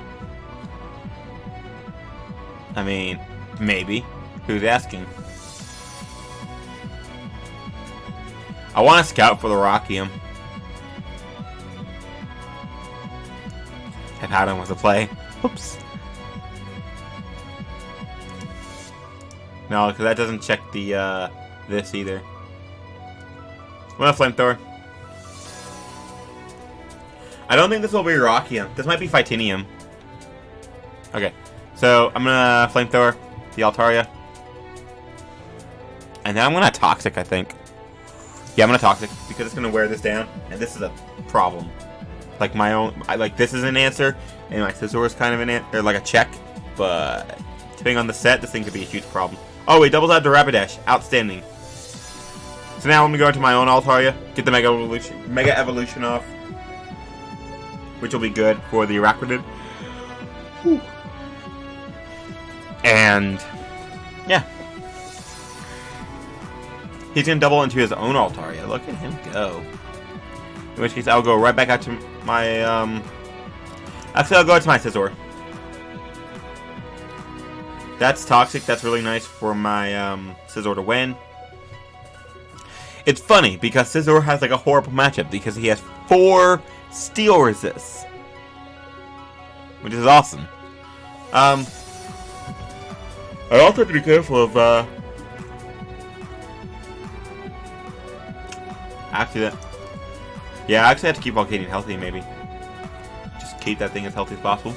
I mean, maybe. Who's asking? I want to scout for the Rockium. Hippowdon was a play. Oops. No, because that doesn't check the this either. I'm gonna Flamethrower. I don't think this will be Rockium. This might be Phytinium. Okay, so I'm gonna Flamethrower the Altaria. And then I'm gonna Toxic, I think. Yeah, I'm gonna Toxic because it's gonna wear this down, and this is a problem. Like my own, like this is an answer, and my Scizor is kind of an answer, or like a check. But depending on the set, this thing could be a huge problem. Oh, it doubles out to Rapidash. Outstanding. So now I'm gonna go into my own Altaria, get the Mega Evolution off, which will be good for the Araquanid. Whew. And yeah, he's gonna double into his own Altaria. Look at him go. In which case, I'll go right back out to my actually, I'll go out to my Scizor. That's Toxic. That's really nice for my Scizor to win. It's funny because Scizor has like a horrible matchup because he has 4 Steel Resists, which is awesome. I also have to be careful of actually that. Yeah, I actually have to keep Volcanion healthy. Maybe just keep that thing as healthy as possible,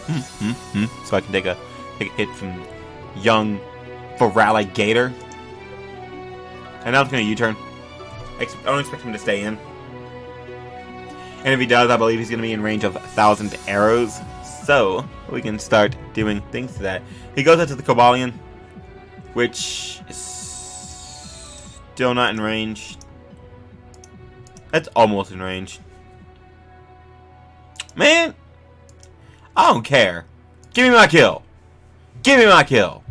so I can take a hit from young Feraligatr. And now I'm gonna U-turn. I don't expect him to stay in. And if he does, I believe he's going to be in range of 1,000 arrows. So, we can start doing things to that. He goes out to the Cobalion, which is still not in range. That's almost in range. Man, I don't care. Give me my kill. Give me my kill.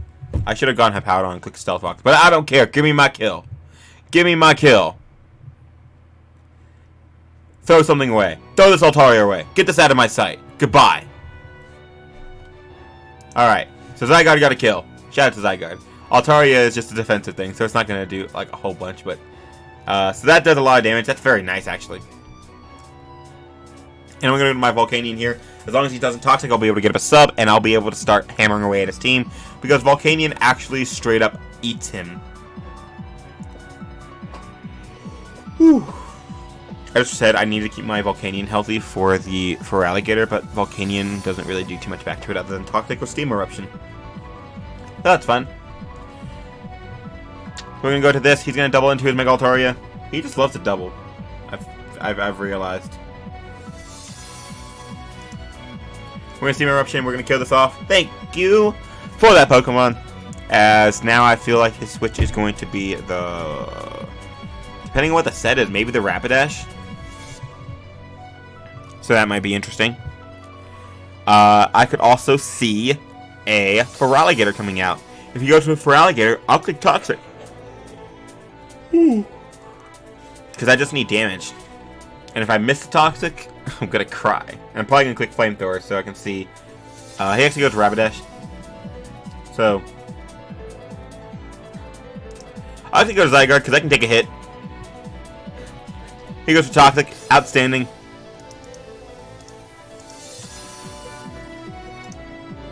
I should have gone Hippowdon and clicked Stealth Rock, but I don't care. Give me my kill. Give me my kill. Throw something away. Throw this Altaria away. Get this out of my sight. Goodbye. Alright. So Zygarde got a kill. Shout out to Zygarde. Altaria is just a defensive thing, so it's not going to do like a whole bunch, but so that does a lot of damage. That's very nice, actually. And I'm going to do my Volcanion here. As long as he doesn't Toxic, I'll be able to get up a sub, and I'll be able to start hammering away at his team, because Volcanion actually straight up eats him. Whew. I just said I need to keep my Volcanion healthy for the Feraligatr, but Volcanion doesn't really do too much back to it other than Toxic or Steam Eruption. So that's fun. We're gonna go to this. He's gonna double into his Mega Altaria. He just loves to double. I've realized. We're gonna Steam Eruption. We're gonna kill this off. Thank you for that Pokemon. As now I feel like his switch is going to be the, depending on what the set is, maybe the Rapidash. So that might be interesting. I could also see a Feraligatr coming out. If you go to a Feraligatr, I'll click Toxic. Because I just need damage. And if I miss the Toxic, I'm going to cry. And I'm probably going to click Flamethrower so I can see. He actually goes to Rapidash. So I have to go to Zygarde because I can take a hit. He goes to Toxic. Outstanding.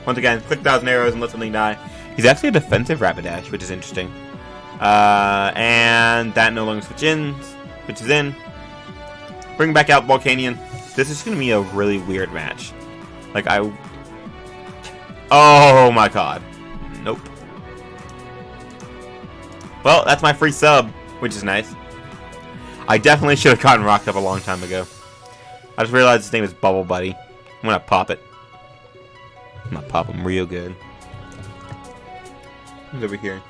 Once again, click 1,000 arrows and let something die. He's actually a defensive Rapidash, which is interesting. And that no longer switches in. Bring back out Volcanion. This is going to be a really weird match. Like, oh my god. Nope. Well, that's my free sub, which is nice. I definitely should have gotten rocked up a long time ago. I just realized his name is Bubble Buddy. I'm going to pop it. I'm going to pop him real good. Who's over here?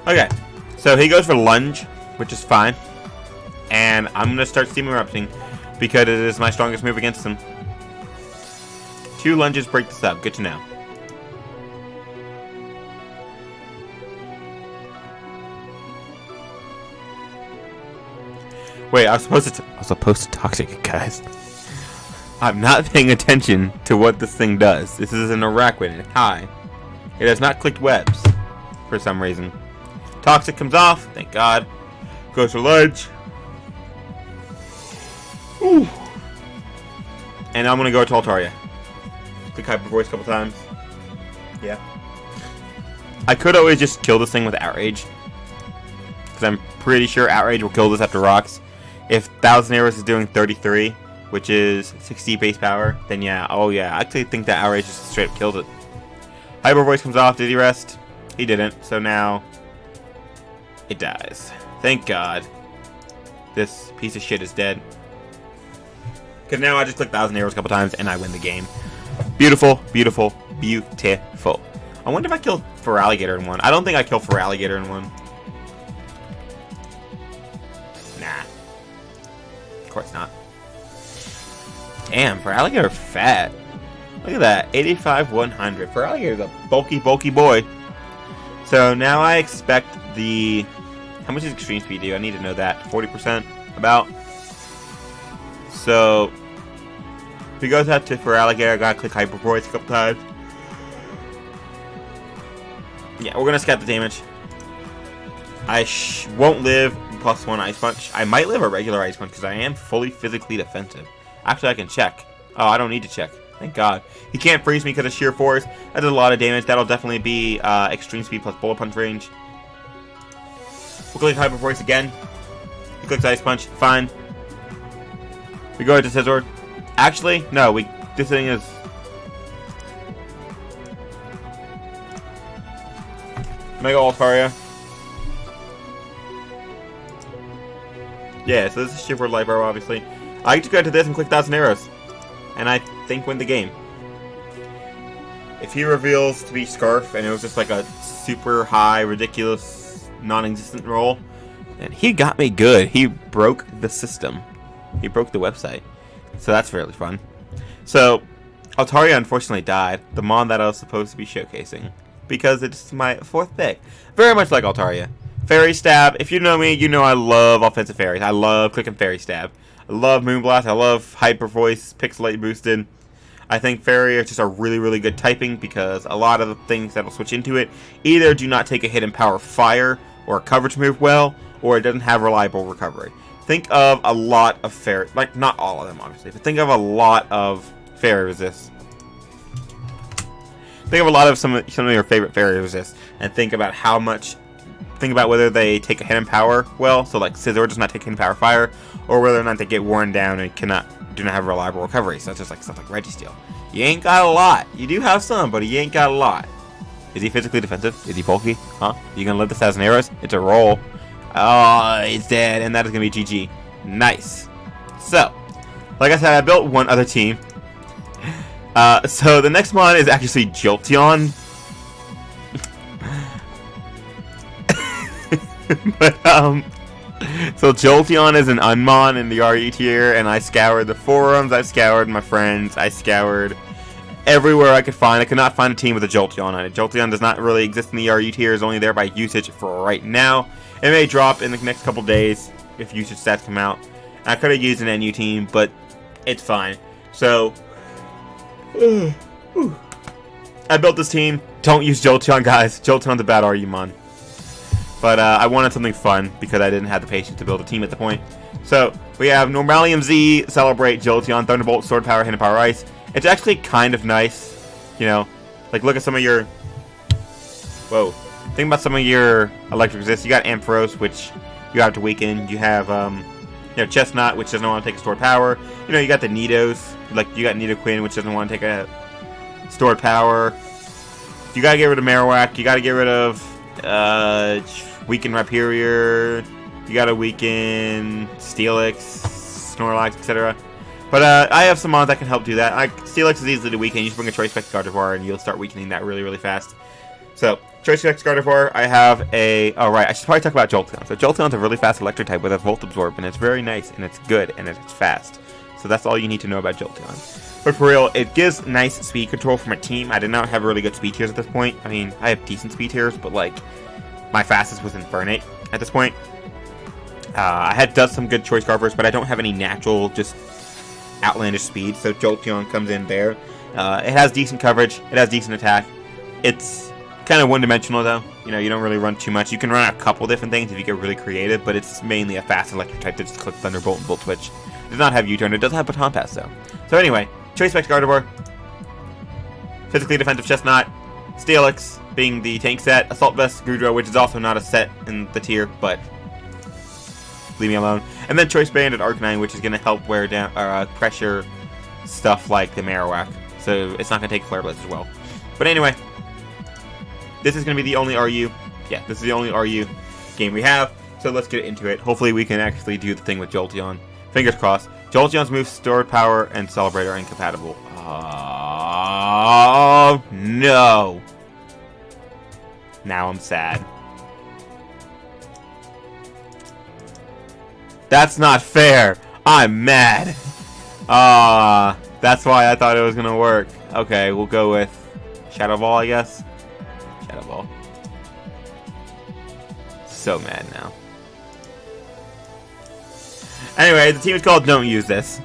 Okay, so he goes for Lunge, which is fine. And I'm going to start Steam Erupting because it is my strongest move against him. 2 lunges break this up. Good to know. Wait, I was supposed to Toxic it, guys. I'm not paying attention to what this thing does. This is an Araquanid. Hi. It has not clicked webs for some reason. Toxic comes off. Thank God. Goes for Ledge. Ooh. And I'm gonna go to Altaria. Click Hyper Voice a couple times. Yeah. I could always just kill this thing with Outrage. Because I'm pretty sure Outrage will kill this after rocks. If 1000 Arrows is doing 33, which is 60 base power, then yeah. Oh yeah, I actually think that Outrage just straight up killed it. Hyper Voice comes off. Did he rest? He didn't. So now it dies. Thank God. This piece of shit is dead. Because now I just click 1000 Arrows a couple times and I win the game. Beautiful, beautiful, beautiful. I wonder if I killed Feraligatr in one. I don't think I killed Feraligatr in one. Nah. Of course not. Damn, Feraligatr fat. Look at that. 85, 100. Feraligatr's a bulky, bulky boy. So now I expect the... How much does extreme speed do? I need to know that. 40% about. So if he goes out to Feraligatr, I gotta click Hyper Voice a couple times. Yeah, we're gonna scout the damage. I won't live +1 Ice Punch. I might live a regular Ice Punch because I am fully physically defensive. Actually, I can check. Oh, I don't need to check. Thank God. He can't freeze me because of sheer force. That does a lot of damage. That'll definitely be extreme speed plus bullet punch range. We'll click Hyper Voice again. He clicks Ice Punch. Fine. We go into Scizor. Actually, no. This thing is... Mega Altaria. Yeah, so this is Shiver Life Arrow, obviously. I just go to this and click 1000 Arrows. And I think win the game. If he reveals to be Scarf and it was just like a super high, ridiculous, non-existent roll, then he got me good. He broke the system. He broke the website. So that's really fun. So, Altaria unfortunately died. The Mon that I was supposed to be showcasing. Because it's my 4th pick. Very much like Altaria. Fairy Stab. If you know me, you know I love offensive fairies. I love clicking Fairy Stab. I love Moonblast. I love Hyper Voice, Pixelate Boosted. I think Fairy is just a really, really good typing because a lot of the things that will switch into it either do not take a hit and power fire or a coverage move well, or it doesn't have reliable recovery. Think of a lot of Fairy, like not all of them obviously, but think of a lot of Fairy Resist. Think of a lot of some of your favorite Fairy Resist and think about how much. Think about whether they take a hit and power well, so like Scizor does not take hit and power fire, or whether or not they get worn down and do not have reliable recovery, such as like stuff like Registeel. You ain't got a lot. You do have some, but you ain't got a lot. Is he physically defensive? Is he bulky? Huh? You gonna live this 1000 Arrows? It's a roll. Oh, he's dead, and that is gonna be GG. Nice. So, like I said, I built one other team. So the next one is actually Jolteon. But, so Jolteon is an Unmon in the RE tier, and I scoured the forums, I scoured my friends, I scoured everywhere I could find. I could not find a team with a Jolteon on it. Jolteon does not really exist in the RE tier, is only there by usage for right now. It may drop in the next couple days if usage stats come out. I could have used an NU team, but it's fine. So, I built this team. Don't use Jolteon, guys. Jolteon's a bad RE-mon. But I wanted something fun because I didn't have the patience to build a team at the point. So we have Normalium Z, Celebrate, Jolteon, Thunderbolt, Sword Power, Hidden Power Ice. It's actually kind of nice, you know. Like look at some of your... Whoa. Think about some of your electric resist. You got Ampharos, which you have to weaken. You have, you know, Chestnut, which doesn't want to take a stored power. You know, you got the Nidos. Like you got Nidoqueen, which doesn't want to take a stored power. You gotta get rid of Marowak. You gotta get rid of weaken Rhyperior. You gotta weaken Steelix, Snorlax, etc. But I have some mons that can help do that. Steelix is easily to weaken. You just bring a Choice Specs Gardevoir and you'll start weakening that really, really fast. So, Choice Specs Gardevoir, I have a... Oh, right, I should probably talk about Jolteon. So, Jolteon's a really fast electric type with a Volt Absorb, and it's very nice, and it's good, and it's fast. So, that's all you need to know about Jolteon. But for real, it gives nice speed control for my team. I did not have really good speed tiers at this point. I mean, I have decent speed tiers, but, like, my fastest was Infernape at this point. I had done some good Choice Carvers, but I don't have any natural, just outlandish speed, so Jolteon comes in there. It has decent coverage, it has decent attack. It's kind of one-dimensional, though. You know, you don't really run too much. You can run a couple different things if you get really creative, but it's mainly a fast electric type that just clicks Thunderbolt and Volt Switch. It does not have U-turn, it does have Baton Pass, though. So anyway, Choice Specs Gardevoir, physically defensive Chestnut, Steelix, being the tank set, Assault Vest, Gudra, which is also not a set in the tier, but leave me alone. And then Choice Band and Arcanine, which is going to help wear down pressure stuff like the Marowak. So it's not going to take Flare Blitz as well. But anyway, this is going to be the only RU. Yeah, this is the only RU game we have. So let's get into it. Hopefully we can actually do the thing with Jolteon. Fingers crossed. Jolteon's moves, Stored Power, and Celebrate are incompatible. Oh, no. Now I'm sad. That's not fair. I'm mad. That's why I thought it was going to work. Okay, we'll go with Shadow Ball, I guess. Shadow Ball. So mad now. Anyway, the team is called Don't Use This.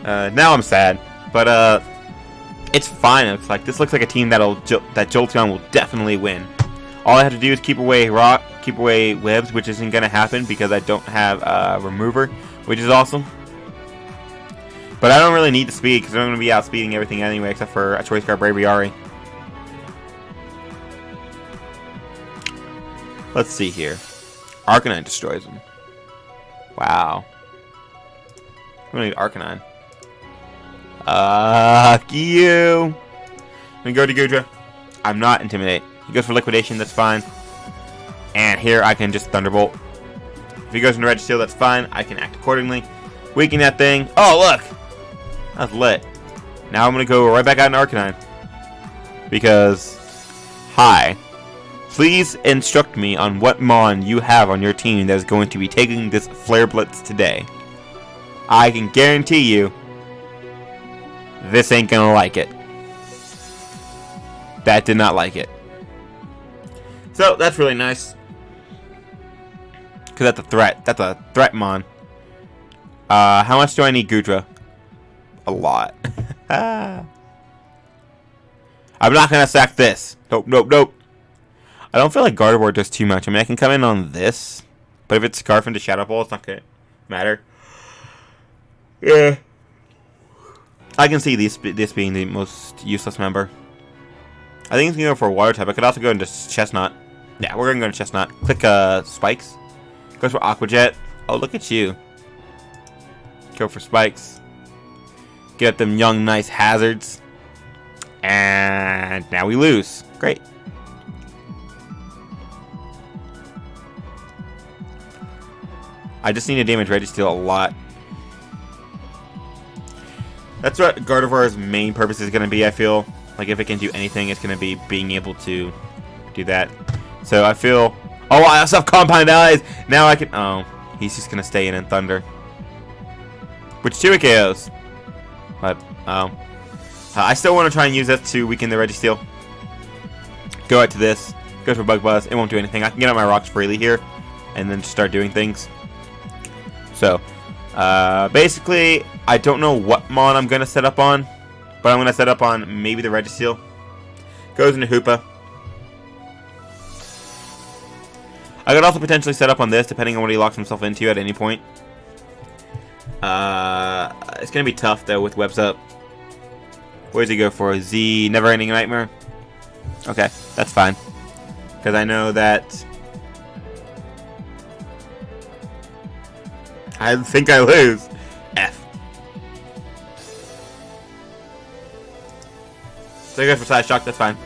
Now I'm sad, but it's fine. It's like this looks like a team that Jolteon will definitely win. All I have to do is keep away webs, which isn't gonna happen because I don't have remover, which is awesome. But I don't really need the speed because I'm gonna be outspeeding everything anyway, except for a Choice Card Braviary. Let's see here. Arcanine destroys him. Wow. I'm gonna need Arcanine. Fuck you. I'm gonna go to Gudra. I'm not Intimidate. He goes for Liquidation, that's fine. And here I can just Thunderbolt. If he goes into Registeel, that's fine. I can act accordingly. Weaken that thing. Oh, look! That's lit. Now I'm gonna go right back out in Arcanine. Because, hi. Please instruct me on what Mon you have on your team that is going to be taking this Flare Blitz today. I can guarantee you, this ain't gonna like it. That did not like it. So, that's really nice. Because that's a threat. That's a threat, Mon. How much do I need Gudra? A lot. I'm not gonna sack this. Nope, nope, nope. I don't feel like Gardevoir does too much. I mean, I can come in on this. But if it's Scarf into Shadow Ball, it's not gonna matter. Yeah. I can see this being the most useless member. I think it's going to go for a Water type. I could also go into Chestnut. Yeah, we're going to go into Chestnut. Click Spikes. Goes for Aqua Jet. Oh, look at you. Go for Spikes. Get them young, nice hazards. And now we lose. Great. I just need to damage Registeel a lot. That's what Gardevoir's main purpose is going to be, I feel. Like, if it can do anything, it's going to be being able to do that. So, I feel... Oh, I also have Compound Eyes! Now I can... Oh, he's just going to stay in Thunder. Which 2 KOs. But, oh. I still want to try and use that to weaken the Registeel. Go out to this. Go for Bug Buzz. It won't do anything. I can get out my rocks freely here. And then just start doing things. So, basically, I don't know what Mon I'm going to set up on, but I'm going to set up on maybe the Registeel. Goes into Hoopa. I could also potentially set up on this, depending on what he locks himself into at any point. It's going to be tough, though, with Webs Up. Where does he go for? Z Never Ending Nightmare? Okay, that's fine. Because I know that... I think I lose. F. So I go for Side Shock, that's fine.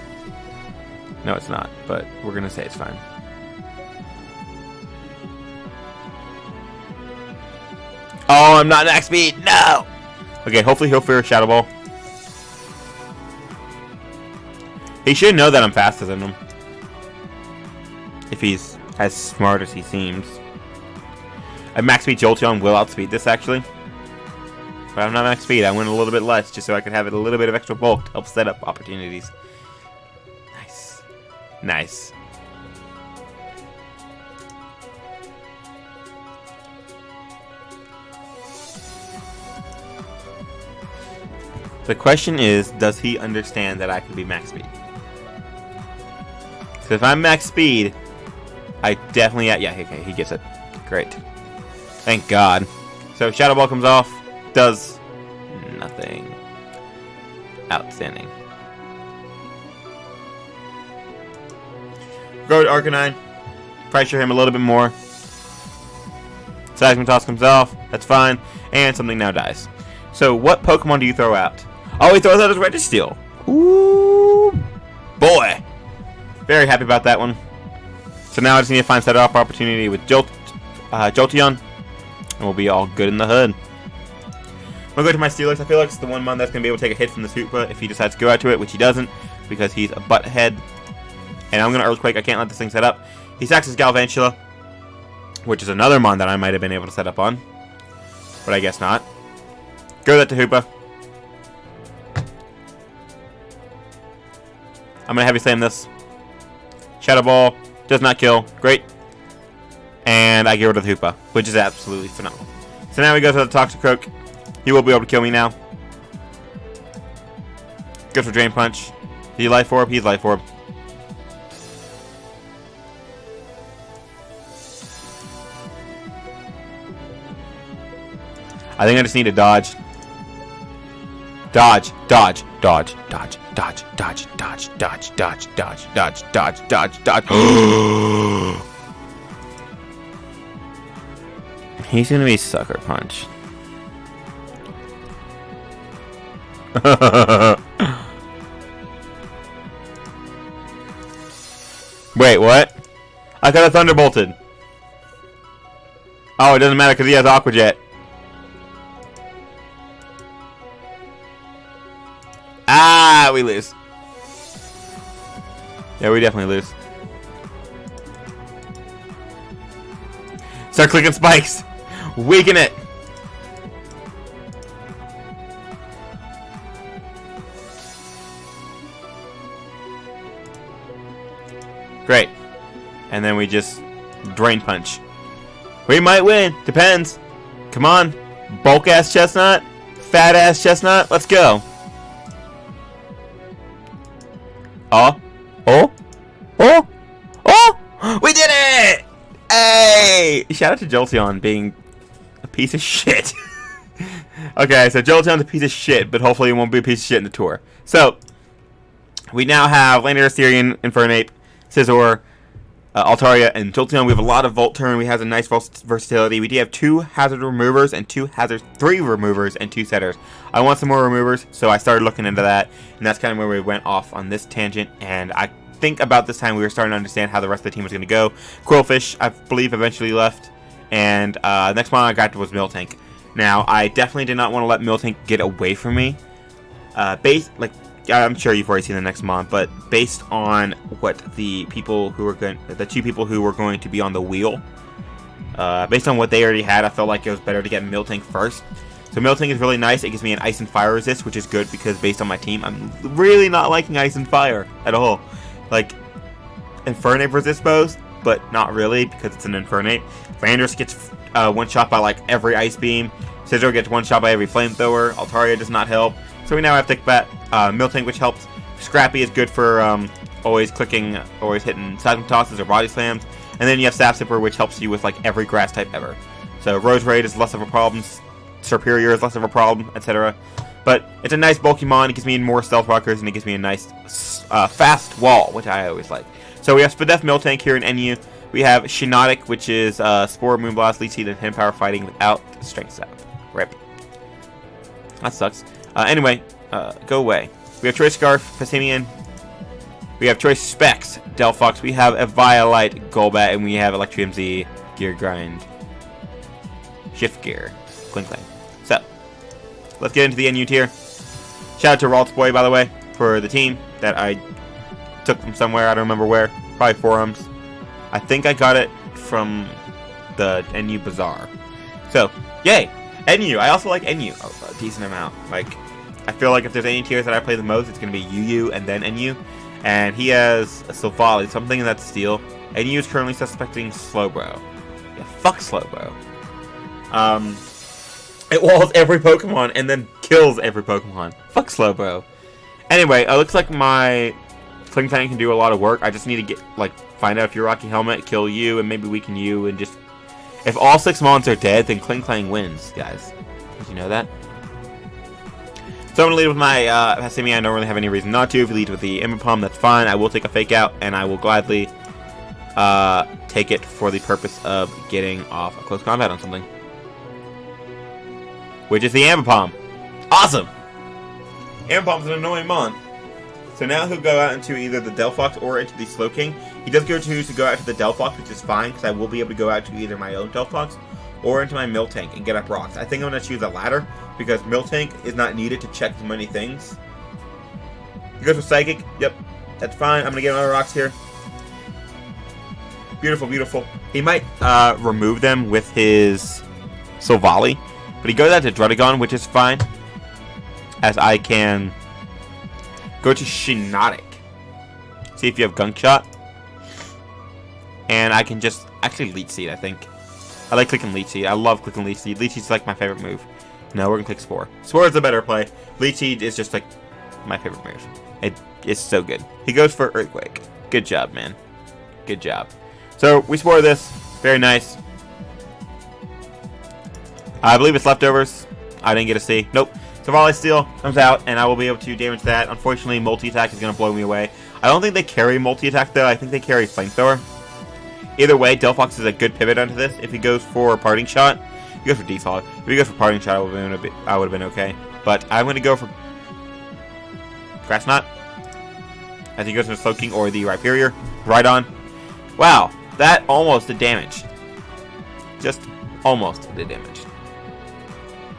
No, it's not, but we're going to say it's fine. Oh, I'm not max speed. No! Okay, hopefully he'll fear Shadow Ball. He should know that I'm faster than him. If he's as smart as he seems. A max speed Jolteon will outspeed this, actually. But I'm not max speed. I went a little bit less just so I could have a little bit of extra bulk to help set up opportunities. Nice. Nice. The question is, does he understand that I can be max speed? So if I'm max speed, I definitely... Yeah, okay, he gets it. Great. Thank God. So Shadow Ball comes off. Does nothing. Outstanding. Go to Arcanine. Pressure him a little bit more. Seismitoss comes off. That's fine. And something now dies. So what Pokemon do you throw out? Oh, he throws out his Registeel. Ooh, boy. Very happy about that one. So now I just need to find setup opportunity with Jolteon. And we'll be all good in the hood. I'll go to my Steelix. I feel like it's the one mon that's going to be able to take a hit from the Hoopa if he decides to go out to it, which he doesn't, because he's a butthead. And I'm going to Earthquake. I can't let this thing set up. He sacks his Galvantula, which is another mon that I might have been able to set up on. But I guess not. Go that to Hoopa. I'm going to Heavy Slam this. Shadow Ball. Does not kill. Great. And I get rid of the Hoopa, which is absolutely phenomenal. So now we go to the Toxicroak. He will be able to kill me now. Good for Drain Punch. Is he Life Orb? He's Life Orb. I think I just need to dodge. Dodge, dodge, dodge, dodge, dodge, dodge, dodge, dodge, dodge, dodge, dodge, dodge, dodge, dodge. He's gonna be Sucker Punch. Wait, what? I could have Thunderbolted. Oh, it doesn't matter because he has Aqua Jet. Ah, we lose. Yeah, we definitely lose. Start clicking spikes. Weaken it. Great. And then we just Drain Punch. We might win. Depends. Come on. Bulk ass Chestnut. Fat ass Chestnut. Let's go. Oh. Oh. Oh. Oh. We did it. Hey. Shout out to Jolteon being a piece of shit. Okay, so Jolteon's a piece of shit, but hopefully it won't be a piece of shit in the tour. So, we now have Lanier, Asterion, Infernape, Scizor, Altaria, and Jolteon. We have a lot of Volt Turn. We have a nice versatility. We do have 2 Hazard Removers and 3 Removers and 2 Setters. I want some more Removers, so I started looking into that, and that's kind of where we went off on this tangent, and I think about this time we were starting to understand how the rest of the team was going to go. Quillfish, I believe, eventually left, and next one I got was Miltank. Now, I definitely did not want to let Miltank get away from me. I'm sure you've already seen the next mon, but based on what the 2 people who were going to be on the wheel, based on what they already had, I felt like it was better to get Miltank first. So Miltank is really nice. It gives me an Ice and Fire resist, which is good because based on my team, I'm really not liking Ice and Fire at all. Like, Infernape resists both, but not really because it's an Infernape. Landorus gets one shot by like every Ice Beam. Scizor gets one shot by every Flamethrower. Altaria does not help. So we now have Thickbat, Miltank, which helps. Scrappy is good for always hitting Seismic Tosses or Body Slams. And then you have Sapsipper, which helps you with like every grass type ever. So Roserade is less of a problem, Serperior is less of a problem, etc. But it's a nice bulky mon. It gives me more Stealth Rockers, and it gives me a nice fast wall, which I always like. So we have Spadef, Miltank here in NU. We have Shiinotic, which is Spore, Moonblast, Leech Seed, and Hand Power fighting without Strength Sap. Rip. That sucks. Anyway, go away. We have Choice Scarf, Passimian. We have Choice Specs, Delphox. We have a Violite, Golbat, and we have Electrium Z, Gear Grind, Shift Gear, Klinklang. So, let's get into the NU tier. Shout out to Raltsboy, by the way, for the team that I took from somewhere. I don't remember where. Probably forums. I think I got it from the NU Bazaar. So, yay! NU. I also like NU a decent amount. Like, I feel like if there's any tiers that I play the most, it's going to be UU and then NU. And he has a Silvally, something in that steel. NU is currently suspecting Slowbro. Yeah, fuck Slowbro. It walls every Pokemon and then kills every Pokemon. Fuck Slowbro. Anyway, it looks like my Klinklang can do a lot of work. I just need to find out if your Rocky Helmet, kill you, and maybe weaken you, and just... If all 6 mons are dead, then Klinklang wins, guys. Did you know that? So I'm going to lead with my Passimian. I don't really have any reason not to. If you lead with the Emberpalm, that's fine. I will take a Fake Out, and I will gladly take it for the purpose of getting off a close combat on something. Which is the Ambipom. Awesome! Ambipom's an annoying mon. So now he'll go out into either the Delphox or into the Slowking. He does choose to go out to the Delphox, which is fine, because I will be able to go out to either my own Delphox or into my Miltank and get up rocks. I think I'm going to choose the latter, because Miltank is not needed to check as many things. He goes for Psychic. Yep, that's fine. I'm going to get another rocks here. Beautiful, beautiful. He might remove them with his Silvally, but he goes out to Druddigon, which is fine, as I can go to Shiinotic. See if you have Gunk Shot. And I can just actually Leech Seed, I think. I like clicking Leech Seed. I love clicking Leech Seed. Leech Seed is like my favorite move. No, we're gonna click Spore. Spore is the better play. Leech Seed is just like my favorite move. It is so good. He goes for Earthquake. Good job, man. Good job. So we Spore this. Very nice. I believe it's leftovers. I didn't get a C. Nope. So Volley Steel comes out, and I will be able to damage that. Unfortunately, multi-attack is going to blow me away. I don't think they carry multi-attack, though. I think they carry Flamethrower. Either way, Delphox is a good pivot onto this. If he goes for Parting Shot, he goes for Defog. If he goes for Parting Shot, I would have been okay. But I'm going to go for Grass Knot, as he goes for Slowking or the Rhyperior. Rhydon. Wow, that almost did damage. Just almost did damage.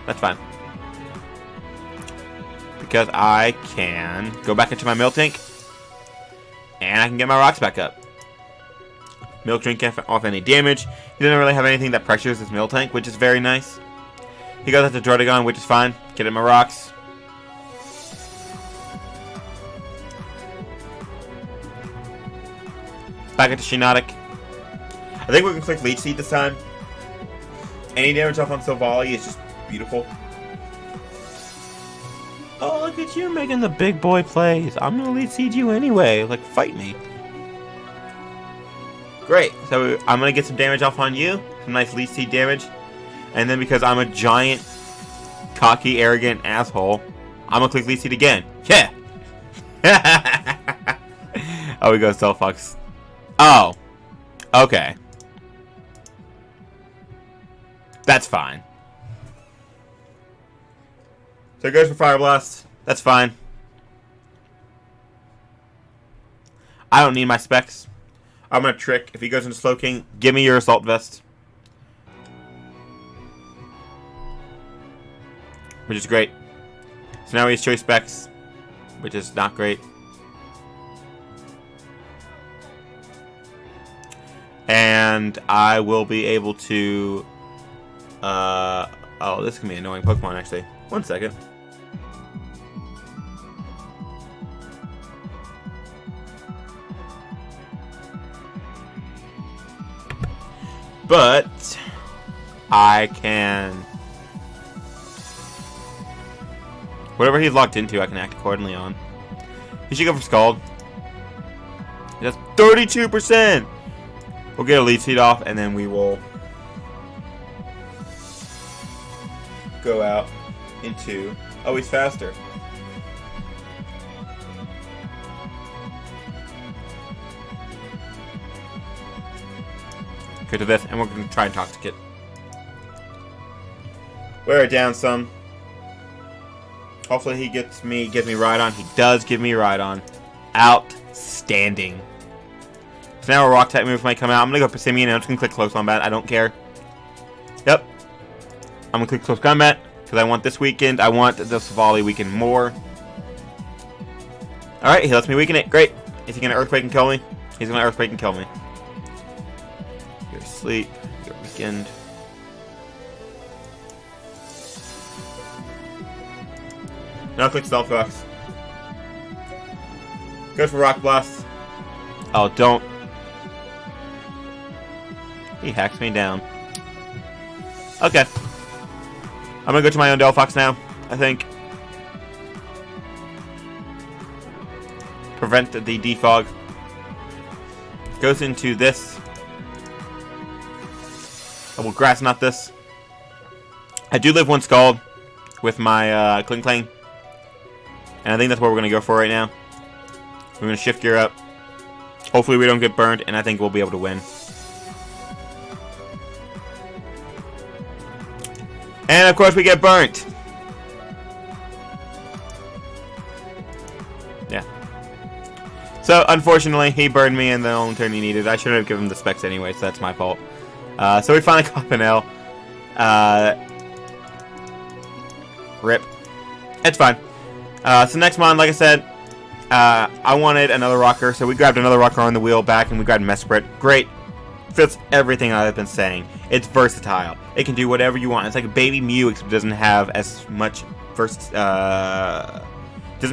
That's fine. Because I can go back into my Miltank, and I can get my rocks back up. Milk Drink can't off any damage. He doesn't really have anything that pressures his Miltank, which is very nice. He goes out to Druddigon, which is fine. Get him my rocks. Back into Shiinotic. I think we can click Leech Seed this time. Any damage off on Silvally is just beautiful. Oh, look at you making the big boy plays. I'm going to Leech Seed you anyway. Like, fight me. Great. So I'm going to get some damage off on you. Some nice Leech Seed damage. And then because I'm a giant, cocky, arrogant asshole, I'm going to click Leech Seed again. Yeah. Oh, we go Delphox. Oh. Okay. That's fine. So it goes for Fire Blast. That's fine. I don't need my specs. I'm going to trick. If he goes into Slowking, give me your Assault Vest. Which is great. So now he has Choice Specs, which is not great. And I will be able to... oh, this can be an annoying Pokemon, actually. 1 second. But I can... whatever he's locked into, I can act accordingly on. He should go for Scald. That's 32%! We'll get a Leech Seed off, and then we will go out into... oh, he's faster. Go to this, and we're going to try and Toxicate. Wear it down some. Hopefully he gives me Rhydon. He does give me Rhydon. Outstanding. So now a Rock type move might come out. I'm going to go Passimian, and I'm just going to click Close Combat. I don't care. Yep. I'm going to click Close Combat, because I want this weekend. I want the Silvally weekend more. Alright, he lets me weaken it. Great. Is he going to Earthquake and kill me? He's going to Earthquake and kill me. Go to sleep. Go weekend. Now click Stealth Fox. Goes for Rock Blast. Oh, don't. He hacks me down. Okay. I'm gonna go to my own Delphox now, I think. Prevent the defog. Goes into this. I will Grass Knot this. I do live 1 Scald with my Kling Klang. And I think that's what we're going to go for right now. We're going to Shift Gear up. Hopefully we don't get burned, and I think we'll be able to win. And of course we get burnt. Yeah. So unfortunately he burned me in the only turn he needed. I shouldn't have given him the specs anyway, so that's my fault. So we finally caught an L. Rip. It's fine. So next mon, like I said, I wanted another rocker, so we grabbed another rocker on the wheel back, and we grabbed Mesprit. Great. Fits everything I've been saying. It's versatile. It can do whatever you want. It's like a baby Mew, except it doesn't have as much doesn't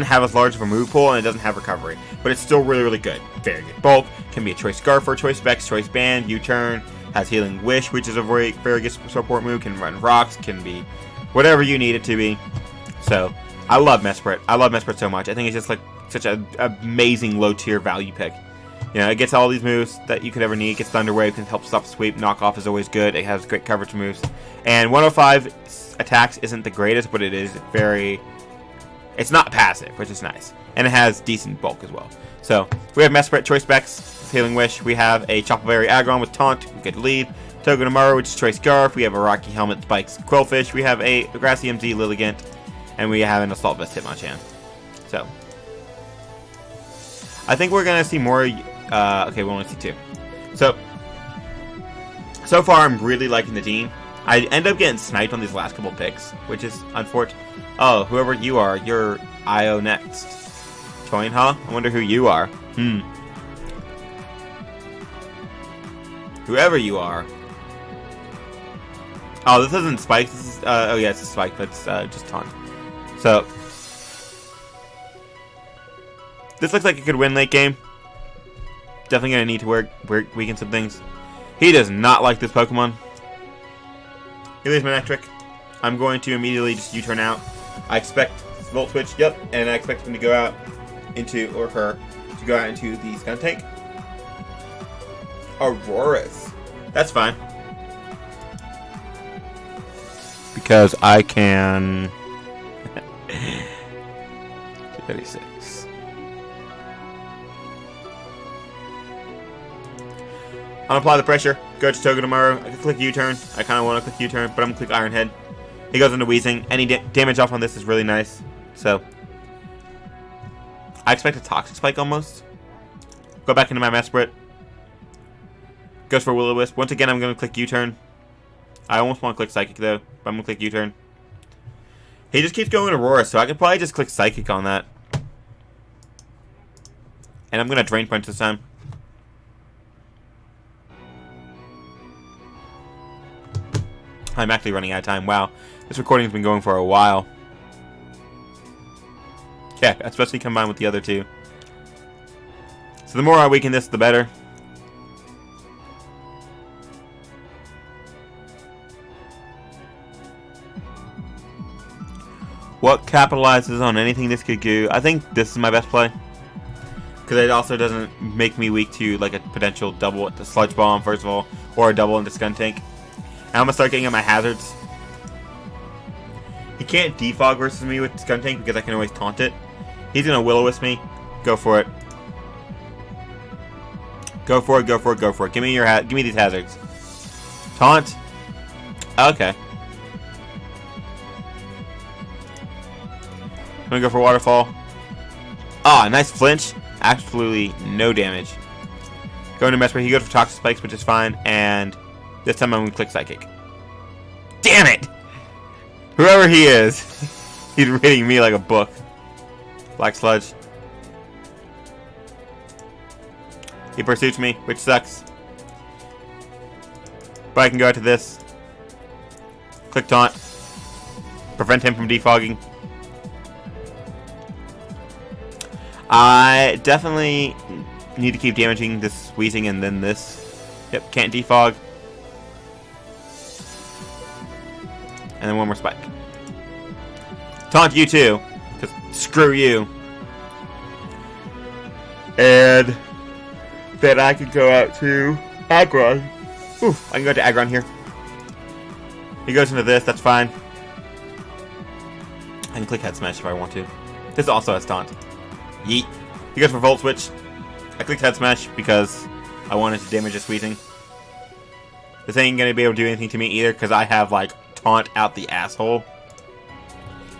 have as large of a move pool, and it doesn't have recovery. But it's still really, really good. Very good bulk. Can be a choice Scarf or choice Specs, choice Band, U-turn. Has Healing Wish, which is a very, very good support move. Can run rocks. Can be whatever you need it to be. So I love Mesprit. I love Mesprit so much. I think it's just like such an amazing low tier value pick. You know, it gets all these moves that you could ever need. It gets Thunder Wave, can help stop sweep. Knockoff is always good. It has great coverage moves. And 105 attacks isn't the greatest, but it is very... It's not passive, which is nice. And it has decent bulk as well. So, we have Mesprit, Choice Specs, Healing Wish. We have a Choppleberry Aggron with Taunt, good lead. Togedemaru, which is Choice Scarf. We have a Rocky Helmet, Spikes, Quillfish. We have a Grassy MZ, Lilligant. And we have an Assault Vest, Hitmonchan. So, I think we're going to see more... okay, we only see two. So far I'm really liking the team. I end up getting sniped on these last couple picks, which is unfortunate. Oh, whoever you are, you're IO next. Toin, huh? I wonder who you are. Whoever you are. Oh, this isn't Spike. This is, oh yeah, it's a Spike, but it's just Taunt. So, this looks like it could win late game. Definitely going to need to weaken some things. He does not like this Pokemon. He leaves Manectric. I'm going to immediately just U-turn out. I expect Volt Switch, yep, and I expect him to go out into, or her, to go out into the Skuntank. Auroras. That's fine. Because I can... 36. I'm gonna apply the pressure. Go to Togedemaru. I can click U-turn. I kind of want to click U-turn, but I'm gonna click Iron Head. He goes into Weezing. Any damage off on this is really nice. So I expect a Toxic Spike almost. Go back into my Mesprit. Goes for Will-O-Wisp. Once again, I'm gonna click U-turn. I almost want to click Psychic though, but I'm gonna click U-turn. He just keeps going Aurora, so I could probably just click Psychic on that. And I'm gonna Drain Punch this time. I'm actually running out of time. Wow. This recording's been going for a while. Yeah, especially combined with the other two. So the more I weaken this, the better. What capitalizes on anything this could do? I think this is my best play. Because it also doesn't make me weak to like a potential double into Sludge Bomb, first of all. Or a double into Skuntank. I'm gonna start getting at my hazards. He can't defog versus me with Skuntank because I can always taunt it. He's gonna Will-O-Wisp me. Go for it. Go for it, go for it, go for it. Give me these hazards. Taunt. Okay. I'm gonna go for Waterfall. Ah, nice flinch. Absolutely no damage. Going to Mesprit. He goes for Toxic Spikes, which is fine. And this time I'm going to click Psychic. Damn it! Whoever he is, he's reading me like a book. Black Sludge. He pursues me, which sucks. But I can go out to this. Click Taunt. Prevent him from defogging. I definitely need to keep damaging this Weezing and then this. Yep, can't defog. And then one more Spike. Taunt you too. Because screw you. And then I could go out to Aggron. Oof, I can go to Aggron here. He goes into this, that's fine. I can click Head Smash if I want to. This also has Taunt. Yeet. He goes for Volt Switch. I clicked head smash because I wanted to damage this Weezing. This ain't gonna be able to do anything to me either because I have like taunt out the asshole.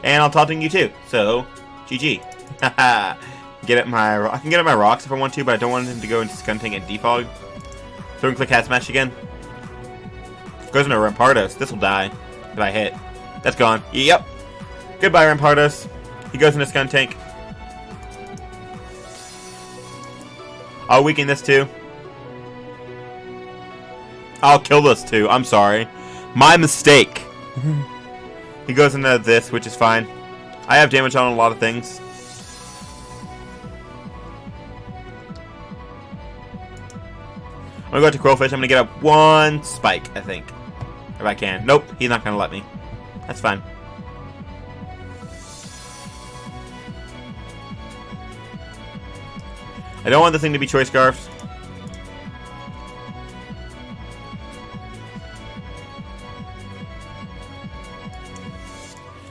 And I'm taunting you too, so GG. Haha. I can get at my rocks if I want to, but I don't want him to go into Skuntank and Defog. So we can click head smash again. Goes into Rampardos. This will die if I hit. That's gone. Yep. Goodbye, Rampardos. He goes into Skuntank. I'll weaken this too. I'll kill this too. I'm sorry. My mistake. He goes into this, which is fine. I have damage on a lot of things. I'm gonna go to Quillfish. I'm gonna get up one spike, I think. If I can. Nope, he's not gonna let me. That's fine. I don't want this thing to be Choice Scarfs.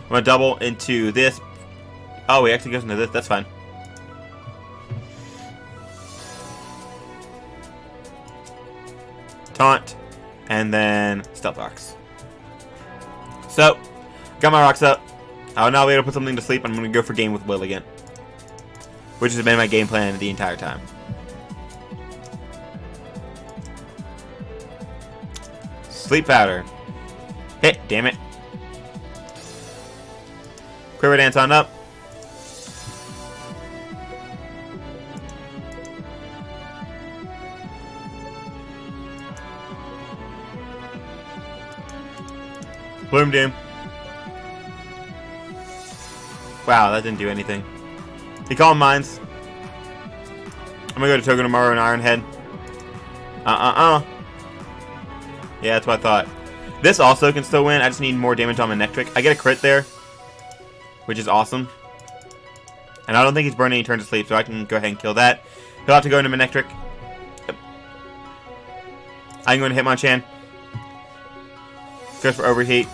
I'm gonna double into this. Oh, he actually goes into this. That's fine. Taunt, and then Stealth Rocks. So, got my rocks up. I'll now be able to put something to sleep. I'm going to go for game with Will again, which has been my game plan the entire time. Sleep Powder. Hit, damn it. Quiver Dance on up. Bloom Doom. Wow, that didn't do anything. He Calm Minds. I'm gonna go to Togedemaru and Iron Head. Yeah, that's what I thought. This also can still win. I just need more damage on my Nectric. I get a crit there, which is awesome. And I don't think he's burning any turn to sleep, so I can go ahead and kill that. He'll have to go into Manectric. Yep. I'm going to Hitmonchan. Goes for Overheat.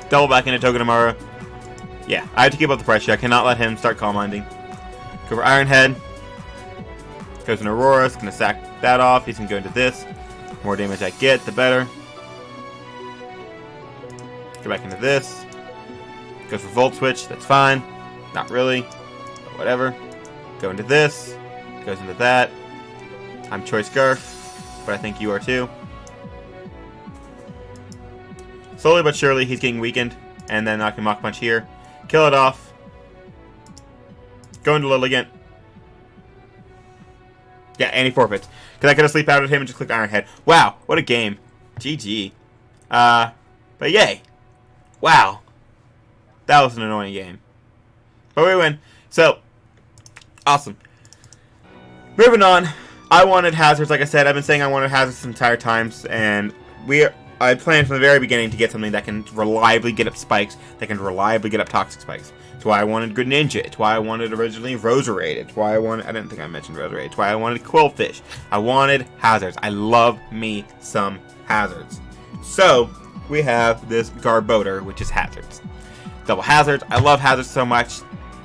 Double back into Togedemaru. Yeah, I have to keep up the pressure. I cannot let him start Calm Minding. Go for Iron Head. Goes into Aurora. It's going to sack that off. He's going to go into this. The more damage I get, the better. Go back into this. Goes for Volt Switch. That's fine. Not really. But whatever. Go into this. Goes into that. I'm Choice Scarf. But I think you are too. Slowly but surely, he's getting weakened. And then I can Mach Punch here. Kill it off. Go into Lilligant. Yeah, and he forfeits. Because I could have Sleep Powdered him and just clicked Iron Head. Wow, what a game. GG. But yay. Wow. That was an annoying game. But we win. So, awesome. Moving on. I wanted hazards, like I said. I've been saying I wanted hazards this entire time. And I planned from the very beginning to get something that can reliably get up spikes, that can reliably get up toxic spikes. It's why I wanted Greninja. It's why I wanted originally Roserade. It's why I didn't think I mentioned Roserade. It's why I wanted Quillfish. I wanted hazards. I love me some hazards. So, we have this Garbodor, which is hazards. Double hazards. I love hazards so much.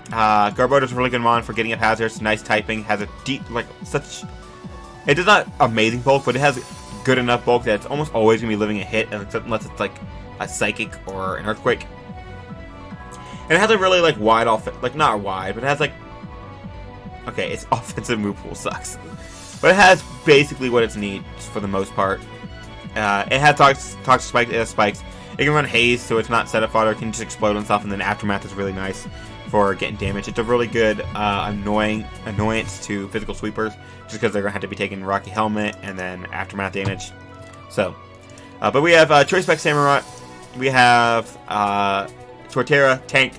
Garbodor's a really good mon for getting up hazards. Nice typing. Has a deep, it does not amazing bulk, but it has good enough bulk that it's almost always going to be living a hit, unless it's like a Psychic or an Earthquake. And it has a really wide not wide, but it has okay, its offensive move pool sucks. But it has basically what it needs for the most part. It has toxic spikes, it has spikes. It can run Haze, so it's not setup fodder, it can just explode on stuff, and then Aftermath is really nice for getting damage. It's a really good annoyance to physical sweepers, just because they're going to have to be taking Rocky Helmet and then Aftermath damage. So, but we have Choice Spec Samurott, we have Torterra, Tank.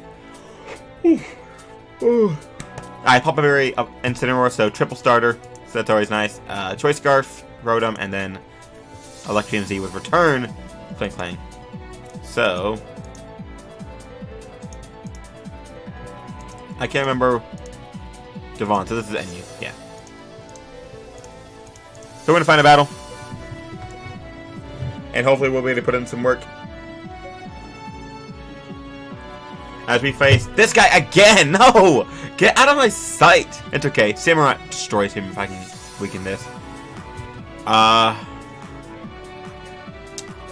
I Papa Berry and Cinnamoroar, so triple starter, so that's always nice. Choice Scarf, Rotom, and then Electrium Z with Return, Clang Clang. So, I can't remember Devon, so this is NU, yeah. So we're going to find a battle. And hopefully we'll be able to put in some work. As we face this guy again. No! Get out of my sight. It's okay. Samurai destroys him if I can weaken this.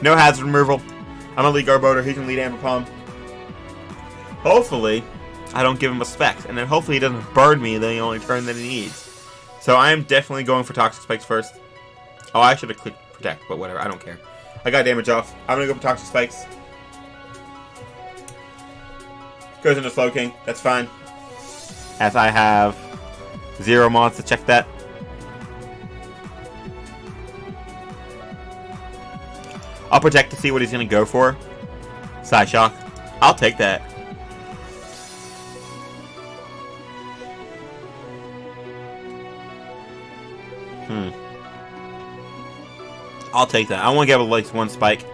No hazard removal. I'm gonna lead Garboder. He can lead Amber Palm. Hopefully, I don't give him a Specs, and then hopefully he doesn't burn me the only turn that he needs. So I am definitely going for Toxic Spikes first. Oh, I should have clicked Protect, but whatever. I don't care. I got damage off. I'm gonna go for Toxic Spikes. Goes into Slow King. That's fine. As I have 0 mods to check that. I'll Protect to see what he's gonna go for. Psyshock. I'll take that. I'll take that. I want to get at least 1 spike.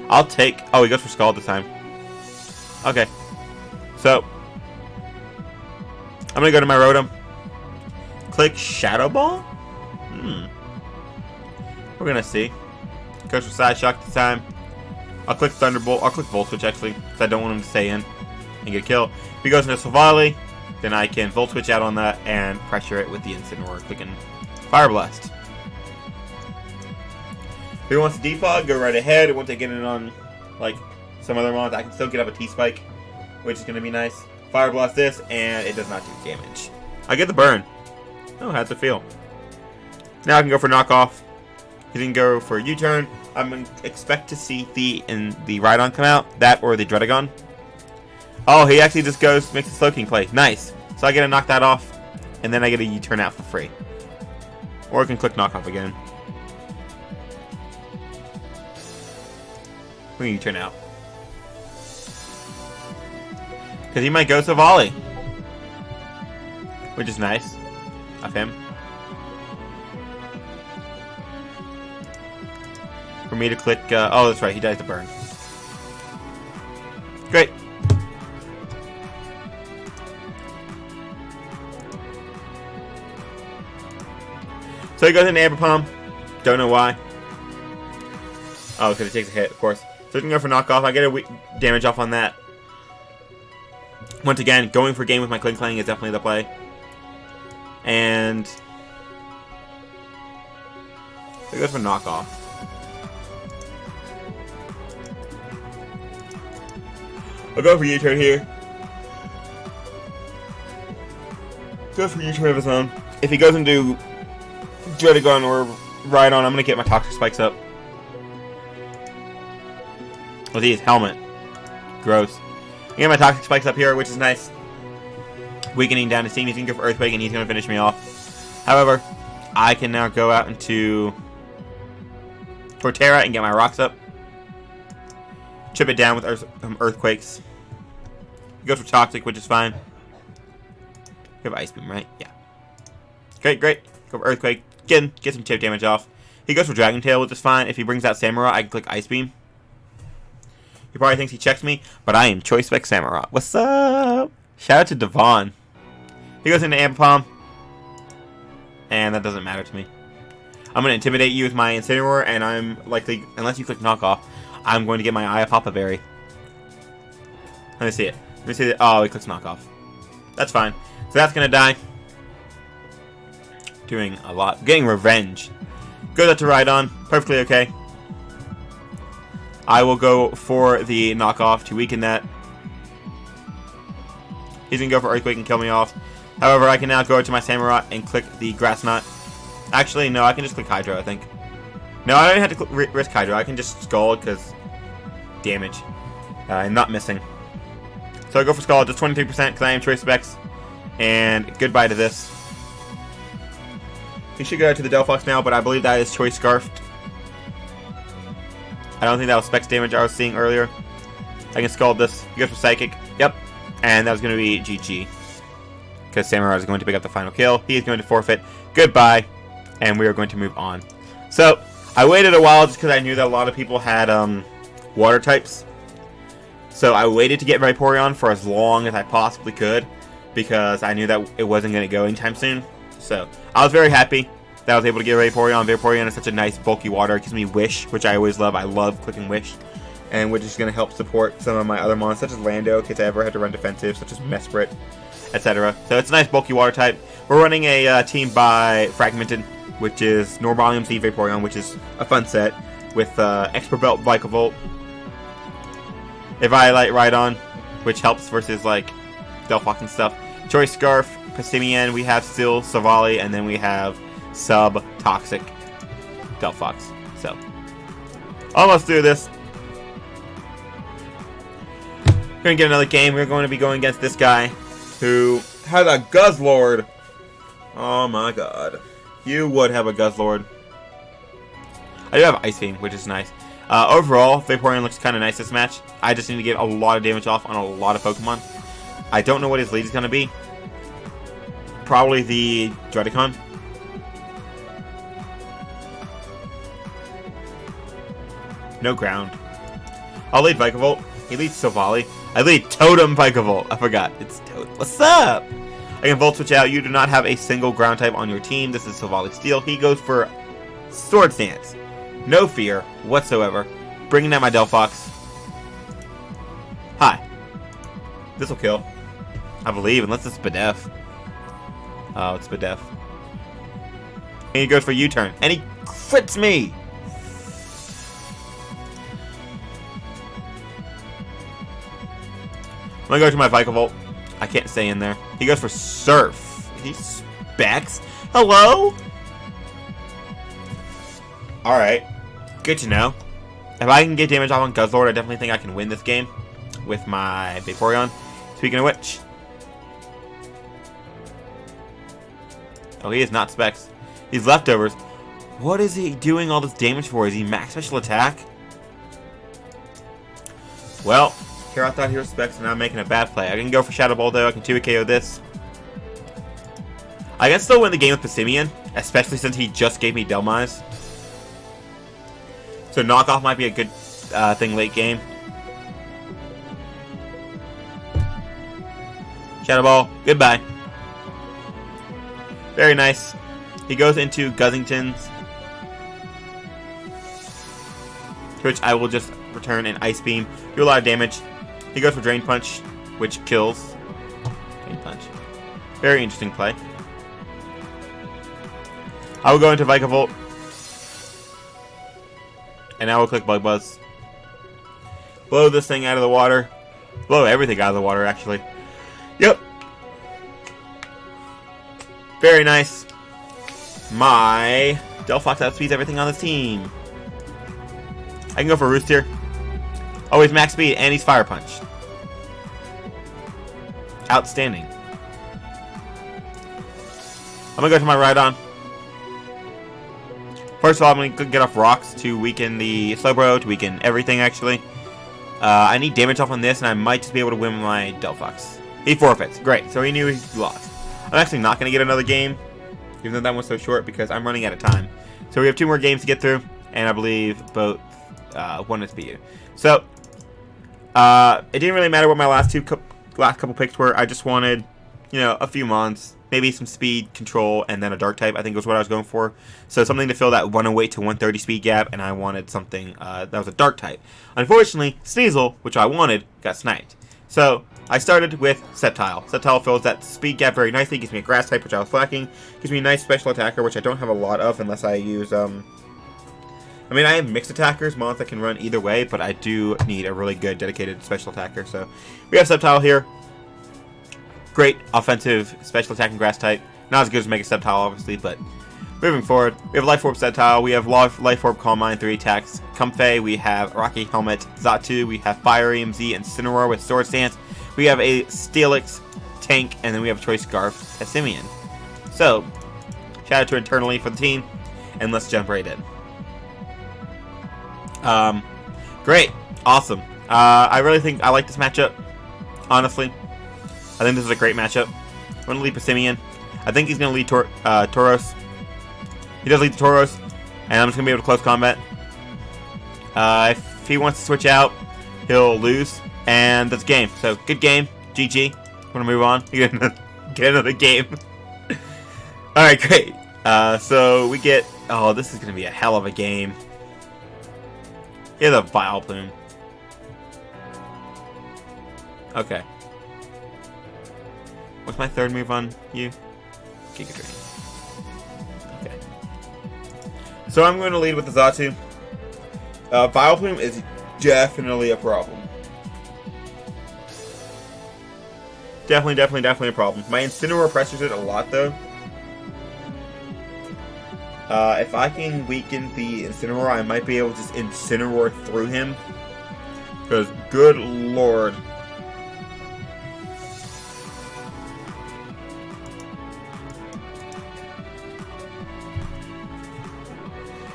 I'll take... Oh, he goes for Scald this time. Okay. So, I'm going to go to my Rotom. Click Shadow Ball? We're going to see. Goes for Side Shock this time. I'll click Thunderbolt. I'll click Volt Switch, actually, because I don't want him to stay in and get a kill. If he goes into Silvally, then I can Volt Switch out on that and pressure it with the Incineroar, clicking Fire Blast. If he wants to defog, go right ahead. Once I get it on, like, some other mons, I can still get up a T-Spike, which is going to be nice. Fire Blast this, and it does not do damage. I get the burn. Oh, how's it feel? Now I can go for Knockoff. He can go for U-Turn. I'm going to expect to see the Rhydon come out. That or the Dredagon. Oh, he actually just goes, makes the Slow King play. Nice. So I get to knock that off, and then I get a U-Turn out for free. Or I can click Knockoff again. We can turn out. Because he might go Silvally. Which is nice. Of him. For me to click... oh, that's right. He dies to burn. Great. So he goes into Amber Palm. Don't know why. Oh, because it takes a hit, of course. So we can go for Knockoff. I get a damage off on that. Once again, going for game with my Kling is definitely the play. And... he goes for Knockoff. I'll go for U-Turn here. Go for U-Turn of his own. If he goes into Dredagon or Rhydon, I'm going to get my Toxic Spikes up. Well, his helmet. Gross. I get my Toxic Spikes up here, which is nice. Weakening down his team. He's going to go for Earthquake, and he's going to finish me off. However, I can now go out into Torterra and get my rocks up. Chip it down with Earthquakes. He goes for Toxic, which is fine. You have Ice Beam, right? Yeah. Great, great. Go for Earthquake. Get some chip damage off. He goes for Dragon Tail, which is fine. If he brings out Samurai, I can click Ice Beam. He probably thinks he checks me, but I am Choice Spec Samurai. What's up? Shout out to Devon. He goes into Amber Palm. And that doesn't matter to me. I'm going to intimidate you with my Incineroar, and I'm likely, unless you click Knockoff, I'm going to get my Eye of Papa Berry. Let me see it. Let me see it. Oh, he clicks Knockoff. That's fine. So that's going to die. Doing a lot. Getting revenge. Goes up to Rhydon. Perfectly okay. I will go for the Knockoff to weaken that. He's going to go for Earthquake and kill me off. However, I can now go to my Samurai and click the Grass Knot. Actually, no, I can just click Hydro, I think. No, I don't have to risk Hydro. I can just Scald because damage. I'm not missing. So I go for Scald, just 23% because I am Choice Specs. And goodbye to this. He should go to the Delphox now, but I believe that is Choice Scarfed. I don't think that was Specs damage I was seeing earlier. I can Scald this. He goes for Psychic. Yep. And that was going to be GG. Because Samurai is going to pick up the final kill. He is going to forfeit. Goodbye. And we are going to move on. So, I waited a while just because I knew that a lot of people had water types. So I waited to get Vaporeon for as long as I possibly could. Because I knew that it wasn't going to go anytime soon. So, I was very happy that I was able to get Vaporeon. Vaporeon is such a nice bulky water. It gives me Wish, which I always love. I love clicking Wish. and which is going to help support some of my other mons, such as Lando, in case I ever had to run defensive, such as Mesprit, etc. So it's a nice bulky water type. We're running a team by Fragmented, which is Normalium Z Vaporeon, which is a fun set, with Expert Belt Vikavolt, Eviolite Rhydon, which helps versus like Delphox and stuff. Choice Scarf, Passimian, we have still Savali, and then we have Sub-Toxic Delphox. So, almost through this. We're going to get another game. We're going to be going against this guy who has a Guzzlord. Oh my god. You would have a Guzzlord. I do have Ice Beam, which is nice. Overall, Vaporeon looks kind of nice this match. I just need to get a lot of damage off on a lot of Pokemon. I don't know what his lead is going to be. Probably the Dreadicon. No ground. I'll lead Vikavolt. He leads Savali. I lead Totem Vikavolt. I forgot. It's Totem. What's up? I can Volt Switch out. You do not have a single ground type on your team. This is Savali Steel. He goes for Sword Stance. No fear whatsoever. Bringing down my Delphox. Hi. This will kill. I believe, unless it's Spadef. Oh, it's Spadef. And he goes for U-turn. And he crits me! I'm gonna go to my Vikavolt. I can't stay in there. He goes for Surf. He specs. Hello? Alright. Good to know. If I can get damage off on Guzzlord, I definitely think I can win this game with my Vaporeon. Speaking of which. Oh, he is not specs. He's leftovers. What is he doing all this damage for? Is he max special attack? Well, here I thought he was specs and I'm making a bad play. I can go for Shadow Ball though. I can 2 KO this. I can still win the game with Passimian, especially since he just gave me Delmise. So knockoff might be a good thing late game. Shadow Ball, goodbye. Very nice. He goes into Guzzington's, to which I will just return an Ice Beam. Do a lot of damage. He goes for Drain Punch, which kills. Drain Punch. Very interesting play. I will go into Vikavolt. And I will click Bug Buzz. Blow this thing out of the water. Blow everything out of the water, actually. Yep. Very nice. My Delphox outspeeds everything on the team. I can go for Roost here. Oh, he's max speed, and he's Fire Punch. Outstanding. I'm going to go to my Rhydon. First of all, I'm going to get off Rocks to weaken the Slowbro, to weaken everything, actually. I need damage off on this, and I might just be able to win my Delphox. He forfeits. Great. So he knew he lost. I'm actually not going to get another game, even though that one's so short, because I'm running out of time. So we have 2 more games to get through, and I believe both one is BU. So, it didn't really matter what my last couple picks were. I just wanted, you know, a few mons, maybe some speed, control, and then a dark type, I think was what I was going for. So something to fill that 108 to 130 speed gap, and I wanted something that was a dark type. Unfortunately, Sneasel, which I wanted, got sniped. So I started with Sceptile. Sceptile fills that speed gap very nicely, gives me a grass type, which I was lacking, gives me a nice special attacker, which I don't have a lot of unless I use, I mean, I have mixed attackers, mons that can run either way, but I do need a really good dedicated special attacker. So we have Sceptile here. Great offensive special attacking grass type. Not as good as Mega Sceptile, obviously, but moving forward, we have Life Orb Sceptile, we have Life Orb Calm Mind, 3 attacks, Comfey, we have Rocky Helmet, Zatu, we have Fire EMZ, and Incineroar with Sword Stance. We have a Steelix Tank, and then we have a Choice Scarf as Simeon. So, shout out to Internally for the team, and let's jump right in. Great. Awesome. I really think I like this matchup, honestly. I think this is a great matchup. I'm going to lead Passimian. I think he's going to lead Tauros. He does lead the Tauros, and I'm just going to be able to close combat. If he wants to switch out, he'll lose, and that's game. So, good game. GG. I'm going to move on. Get another game. Alright, great. So, we get... Oh, this is going to be a hell of a game. He has a Vileplume. Okay. What's my third move on you? Giga Drain. Okay. So I'm going to lead with the Xatu. Vileplume is definitely a problem. Definitely a problem. My Incineroar pressures it a lot, though. If I can weaken the Incineroar, I might be able to just Incineroar through him. Because, good lord.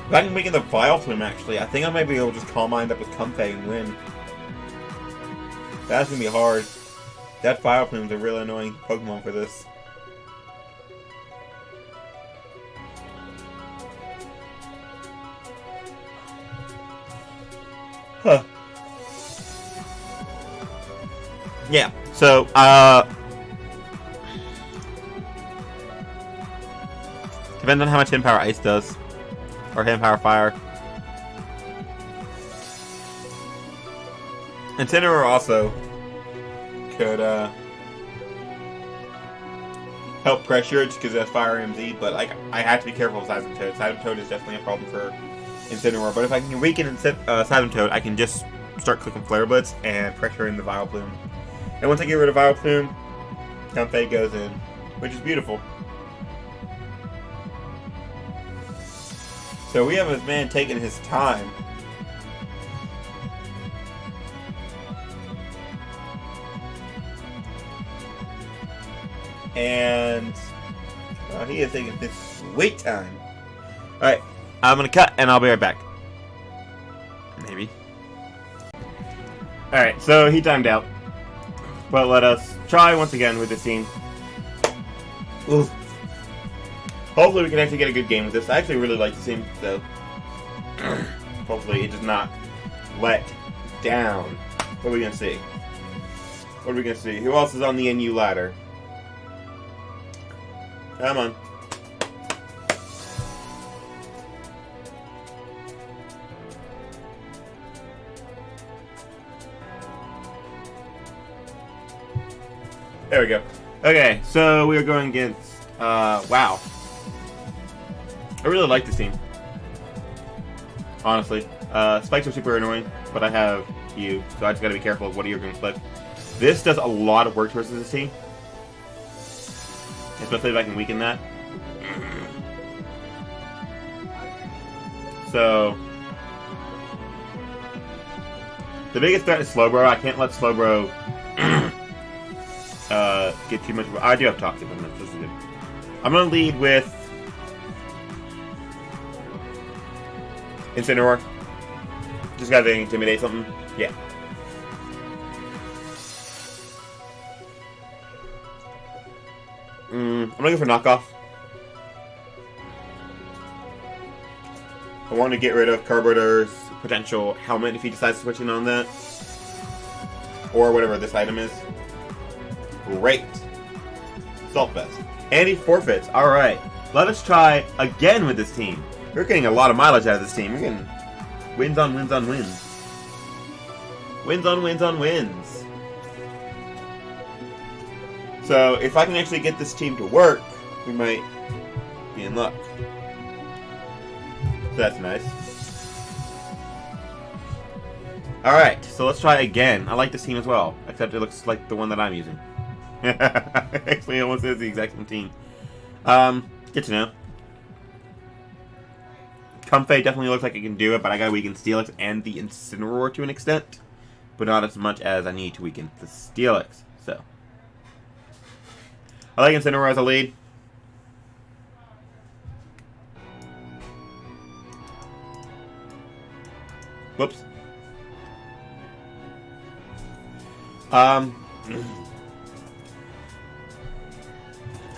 If I can weaken the Vileplume, actually, I think I might be able to just Calm Mind up with Comfey and win. That's going to be hard. That Vileplume is a really annoying Pokemon for this. Huh. Yeah, so, depends on how much Hidden Power Ice does. Or Hidden Power Fire. Incineroar also could, help pressure it just because it has Fire MZ, but, like, I have to be careful with Seismitoad. Seismitoad is definitely a problem for Incineroar, but if I can weaken Seismitoad, I can just start clicking Flare Blitz and pressure in the Vileplume. And once I get rid of Vileplume, Comfey goes in, which is beautiful. So we have this man taking his time. And he is taking his sweet time. Alright, I'm going to cut and I'll be right back. Maybe. Alright, so he timed out. But let us try once again with this team. Oof. Hopefully we can actually get a good game with this. I actually really like this team, so hopefully it does not let down. What are we going to see? What are we going to see? Who else is on the NU ladder? Come on. There we go. Okay, so we are going against, wow. I really like this team. Honestly. Spikes are super annoying, but I have you, so I just gotta be careful of what you're going to click. This does a lot of work versus this team. Especially if I can weaken that. So the biggest threat is Slowbro. I can't let Slowbro get too much of I do have Toxic on this. This is good. I'm gonna lead with Incineroar. Just gotta intimidate something. Yeah. I'm gonna go for knockoff. I want to get rid of Carburetor's potential helmet if he decides to switch in on that. Or whatever this item is. Great. Salt Vest. And he forfeits. Alright. Let us try again with this team. We're getting a lot of mileage out of this team. We're getting wins on wins on wins. Wins on wins on wins. So, if I can actually get this team to work, we might be in luck. So that's nice. Alright, so let's try again. I like this team as well, except it looks like the one that I'm using. Actually, it almost is the exact same team. Good to know. Comfey definitely looks like it can do it, but I gotta weaken Steelix and the Incineroar to an extent. But not as much as I need to weaken the Steelix, so. I like Incineroar as a lead. Whoops.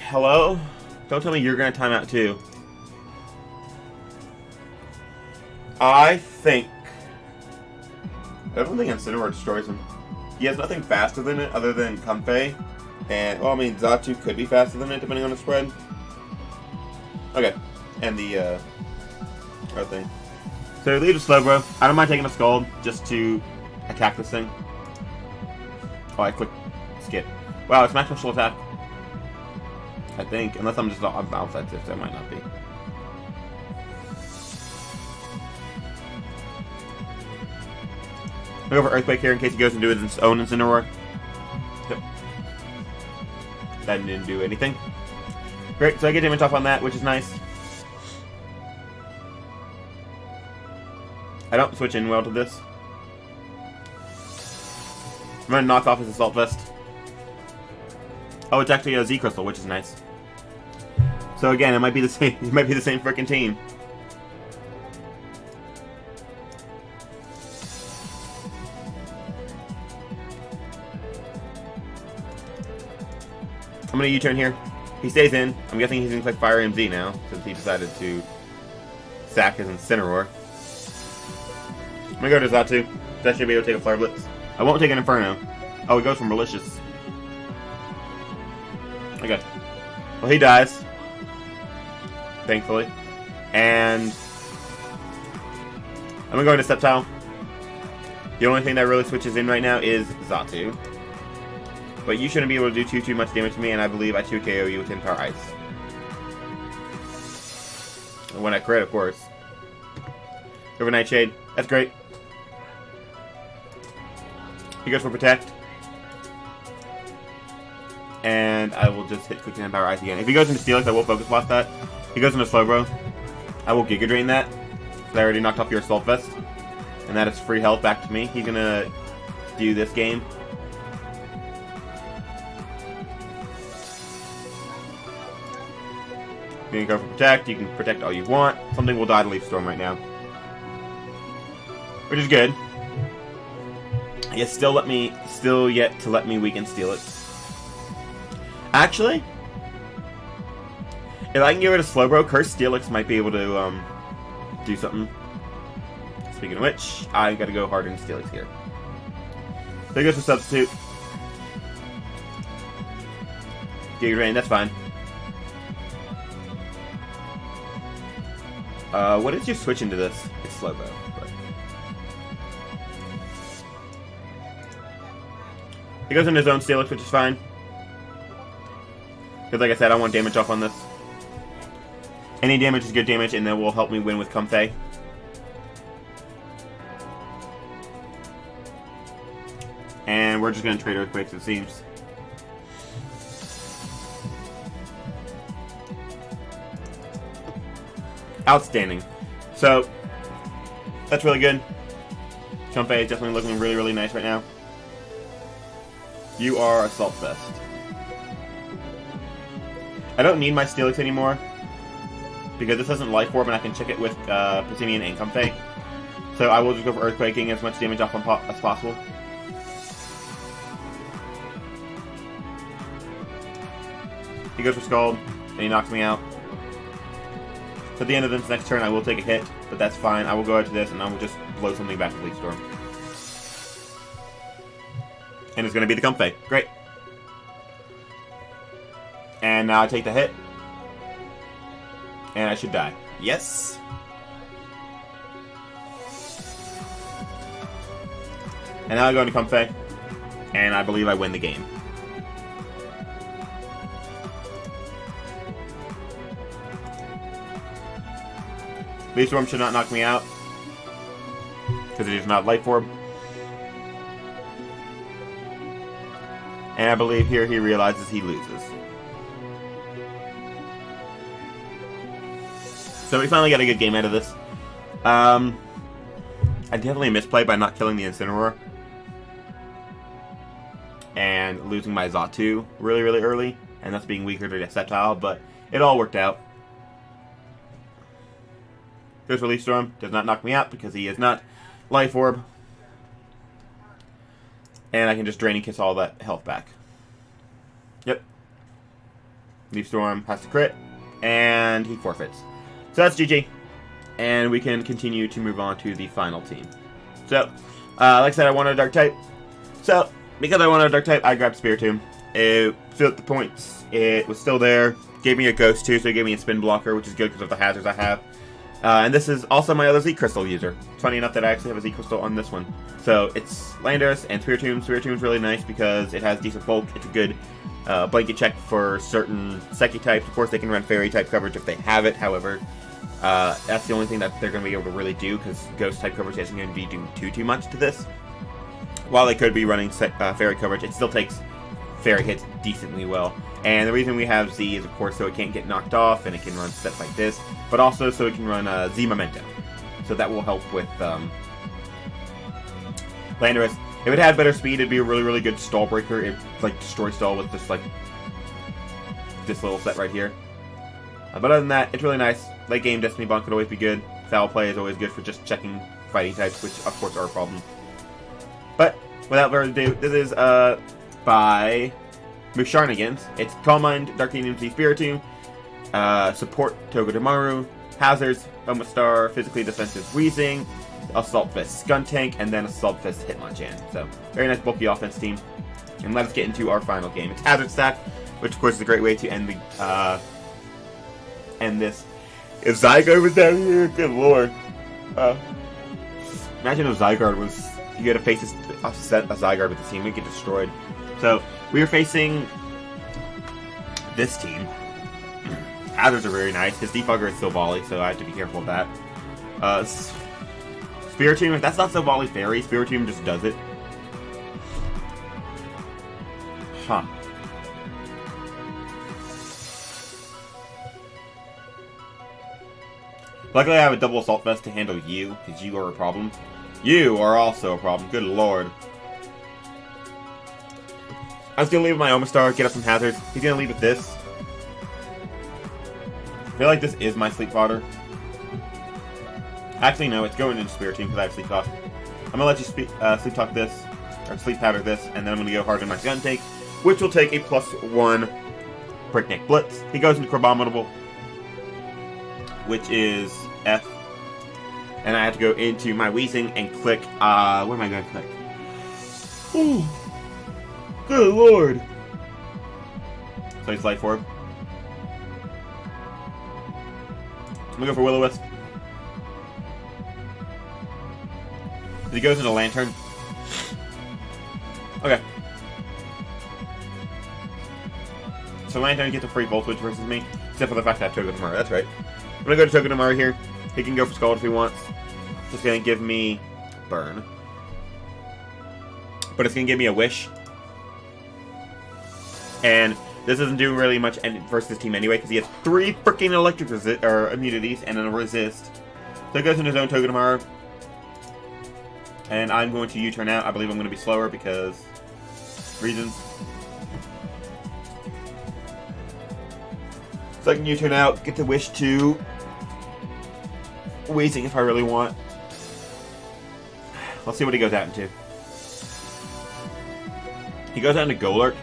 Hello? Don't tell me you're gonna time out too. I don't think Incineroar destroys him. He has nothing faster than it other than Comfey. And, well, I mean, Xatu could be faster than it depending on the spread. Okay. And the, other thing. So, lead with Slowbro. I don't mind taking a Scald just to attack this thing. Oh, I clicked skip. Wow, it's max special attack. I think, unless I'm just offensive, so it might not be. I'll go for Earthquake here in case he goes and do his own Incineroar. Yep. That didn't do anything. Great, so I get damage off on that, which is nice. I don't switch in well to this. I'm gonna knock off his Assault Vest. Oh, it's actually a Z Crystal, which is nice. So again, it might be the same. It might be the same freaking team. I'm gonna U-turn here. He stays in. I'm guessing he's gonna click Fire MZ now, since he decided to sack his Incineroar. I'm gonna go to Zatu. So I should be able to take a Flare Blitz. I won't take an Inferno. Oh, he goes for Malicious. Okay. Well, he dies. Thankfully. And I'm gonna go into Sceptile. The only thing that really switches in right now is Zatu. But you shouldn't be able to do too much damage to me, and I believe I 2KO you with 10 Power Ice. And when I crit, of course. Over Nightshade. That's great. He goes for Protect. And I will just hit Quick 10 Power Ice again. If he goes into Steelix, I will Focus Blast that. If he goes into Slowbro, I will Giga Drain that. Because I already knocked off your Assault Vest. And that is free health back to me. He's gonna do this game. You can go for Protect. You can Protect all you want. Something will die to Leaf Storm right now. Which is good. Yet still yet to let me weaken Steelix. Actually, if I can get rid of Slowbro, Curse Steelix might be able to do something. Speaking of which, I gotta go harder in Steelix here. So he goes for Substitute. Giga Drain, that's fine. What did you switch into this? It's Slowbro. But... he goes into his own Steelix, which is fine. Because like I said, I want damage off on this. Any damage is good damage, and that will help me win with Comfey. And we're just going to trade Earthquakes, it seems. Outstanding. So, that's really good. Comfey is definitely looking really, really nice right now. You are Assault Vest. I don't need my Steelix anymore. Because this isn't Life Orb and I can check it with Pissimian and Comfey. So I will just go for Earthquaking as much damage off as possible. He goes for Scald, and he knocks me out. So at the end of this next turn, I will take a hit, but that's fine. I will go out to this, and I will just blow something back to Leaf Storm. And it's going to be the Comfey. Great. And now I take the hit. And I should die. Yes! And now I go into Comfey. And I believe I win the game. Leaf Storm should not knock me out. Because it is not Life Orb. And I believe here he realizes he loses. So we finally got a good game out of this. I definitely misplayed by not killing the Incineroar. And losing my Zatu really, really early. And that's being weaker to Sceptile, but it all worked out. Goes for Leaf Storm. Does not knock me out because he is not Life Orb. And I can just Drain and Kiss all that health back. Yep. Leaf Storm has to crit. And he forfeits. So that's GG. And we can continue to move on to the final team. So, like I said, I wanted a Dark type. So, because I wanted a Dark type, I grabbed Spiritomb. It filled the points. It was still there. Gave me a Ghost too, so it gave me a Spin Blocker, which is good because of the hazards I have. And this is also my other Z Crystal user. It's funny enough that I actually have a Z Crystal on this one. So it's Landorus and Spiritomb. Spiritomb is really nice because it has decent bulk. It's a good blanket check for certain Psychic types. Of course, they can run Fairy type coverage if they have it. However, that's the only thing that they're going to be able to really do, because Ghost type coverage isn't going to be doing too much to this. While they could be running Fairy coverage, it still takes Fairy hits decently well. And the reason we have Z is, of course, so it can't get knocked off and it can run sets like this, but also so it can run Z Memento. So that will help with Landorus. If it had better speed, it'd be a really good stall breaker. It like destroy stall with this little set right here. But other than that, it's really nice. Late game Destiny Bond could always be good. Foul play is always good for just checking fighting types, which of course are a problem. But without further ado, this is by Musharnigans. It's Calm Mind, Dark Kingdom Z Spiritomb, Support Togedemaru, Hazards, Omastar, Physically Defensive Wheezing, Assault Fist Skuntank, and then Assault Fist Hitmonchan. So, very nice bulky offense team. And let's get into our final game. It's Hazard Stack, which of course is a great way to end this. If Zygarde was down here, good lord. Imagine if Zygarde was... You had to face a Zygarde with the team, we'd get destroyed. So, we are facing this team. Hazards are very nice. His Defogger is Silvally, so I have to be careful of that. Spiritomb, if that's not Silvally Fairy, Spiritomb just does it. Huh. Luckily I have a double Assault Vest to handle you, because you are a problem. You are also a problem, good lord. I was gonna leave with my Omastar, get up some hazards. He's gonna leave with this. I feel like this is my Sleep Fodder. Actually, no, it's going into Spiritomb because I have Sleep Talk. I'm gonna let you Sleep Talk this, or Sleep Powder this, and then I'm gonna go hard on my Skuntank, which will take a +1 Breakneck Blitz. He goes into Crabominable, which is F. And I have to go into my Wheezing and click, what am I gonna click? Ooh. Good lord. So he's Life Orb. I'm gonna go for Will-O-Wisp. He goes into Lantern. Okay. So Lantern gets a free Volt Switch versus me, except for the fact that I have Togedemaru. That's right. I'm gonna go to Togedemaru here. He can go for Scald if he wants. Just gonna give me Burn. But it's gonna give me a Wish. And this doesn't do really much versus his team anyway, because he has 3 freaking electric immunities and a resist. So it goes into his own Togedemaru. And I'm going to U-turn out. I believe I'm going to be slower because reasons. So I can U-turn out, get the Wish to Wheezing if I really want. Let's see what he goes out into. He goes out into Golurk.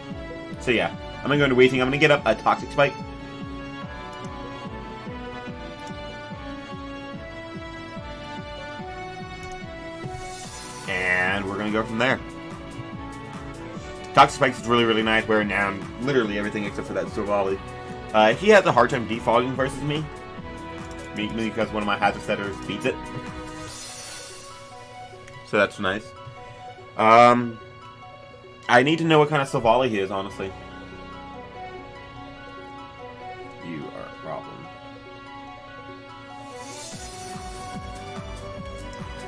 So yeah, I'm going to go into Wheezing. I'm going to get up a Toxic Spike. And we're going to go from there. Toxic Spike is really nice, wearing down literally everything except for that Silvally. He has a hard time defogging versus me. Mainly because one of my Hazard Setters beats it. So that's nice. I need to know what kind of Silvally he is, honestly. You are a problem.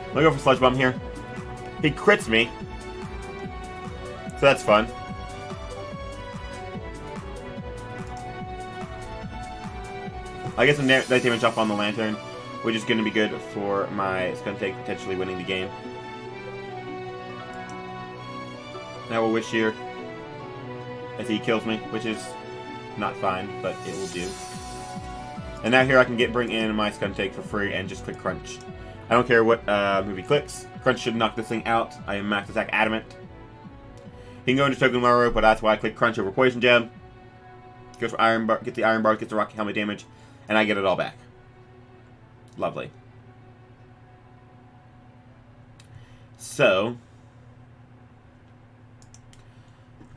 I'm gonna go for Sludge Bomb here. He crits me. So that's fun. I get some that damage off on the Lantern, which is going to be good for my Skuntank potentially winning the game. Now we'll Wish here as he kills me, which is not fine, but it will do. And now here I can bring in my Skuntank for free and just click Crunch. I don't care what move he clicks. Crunch should knock this thing out. I am Max Attack Adamant. He can go into Togedemaru, but that's why I click Crunch over Poison Gem. Goes for Iron Bar, get the Iron Bar, gets the Rocky Helmet damage, and I get it all back. Lovely. So,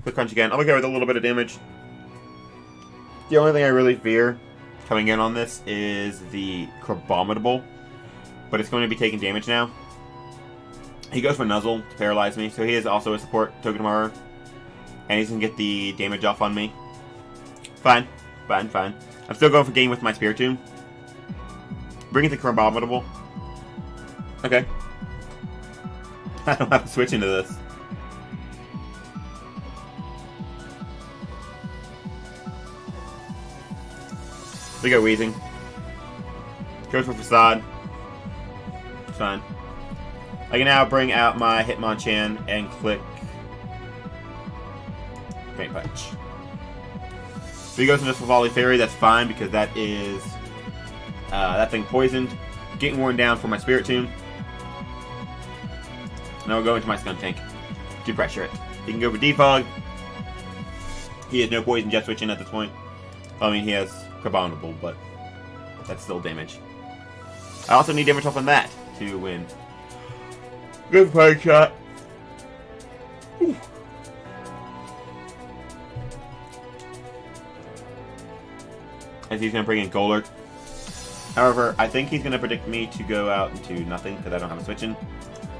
quick Crunch again. I'm gonna go with a little bit of damage. The only thing I really fear coming in on this is the Crabominable, but it's going to be taking damage now. He goes for Nuzzle to paralyze me, so he is also a support token tomorrow. And he's going to get the damage off on me. Fine. I'm still going for game with my Spiritomb. Bring it to Crabominable. Okay. I don't have to switch into this. We go Wheezing. Goes for Facade. It's fine. I can now bring out my Hitmonchan and click Faint Punch. So he goes into Volley Fairy, that's fine because that is that thing poisoned. Getting worn down for my Spiritomb. Now we'll go into my Skuntank to pressure it. He can go for Defog. He has no poison jet switching at this point. I mean, he has Crabominable, but that's still damage. I also need damage off on that to win. Good fight shot. Whew. As he's going to bring in Golurk. However, I think he's going to predict me to go out into nothing because I don't have a switch in.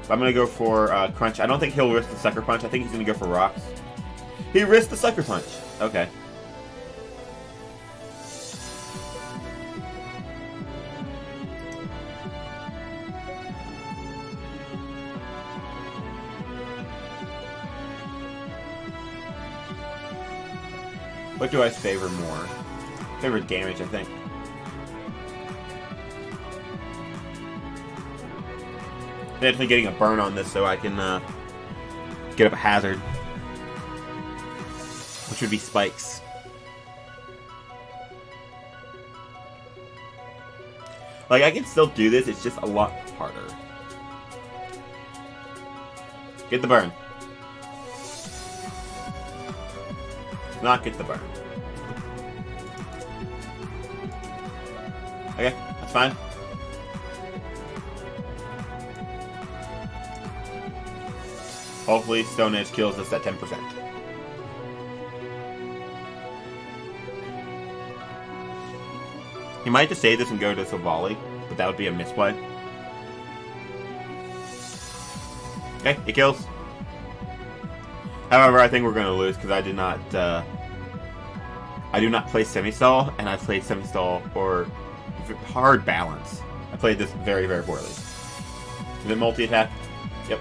So I'm going to go for Crunch. I don't think he'll risk the Sucker Punch. I think he's going to go for Rocks. He risked the Sucker Punch. Okay. What do I favor more? Favor damage, I think. Definitely getting a burn on this so I can get up a hazard. Which would be Spikes. Like, I can still do this, it's just a lot harder. Get the burn. Not get the burn. Okay, that's fine. Hopefully Stone Edge kills us at 10%. He might just save this and go to Savali, but that would be a misplay. Okay, it kills. However, I think we're going to lose because I do not play Semi-Stall, and I played Semi-Stall for hard balance. I played this very, very poorly. Is it multi-attack? Yep.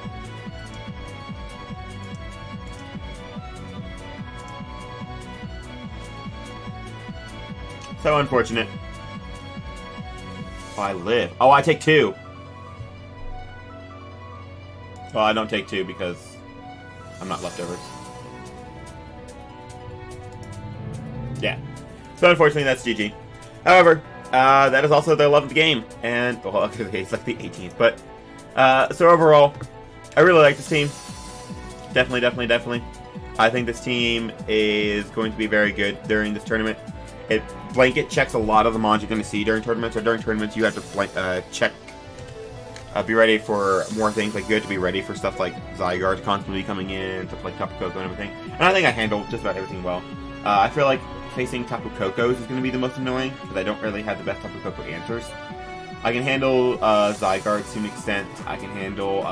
So unfortunate. Oh, I live. Oh, I take 2. Well, I don't take 2 because I'm not leftovers. Yeah. So unfortunately, that's GG. However, that is also the 11th game, and well, okay, it's like the 18th. But so overall, I really like this team. Definitely. I think this team is going to be very good during this tournament. It blanket checks a lot of the mons you're going to see during tournaments. Or during tournaments, you have to check. Be ready for more things. Like you have to be ready for stuff like Zygarde constantly coming in, stuff like Tapu Koko and everything. And I think I handled just about everything well. I feel like facing Tapu Kokos is going to be the most annoying because I don't really have the best Tapu Koko answers. I can handle Zygarde to an extent. I can handle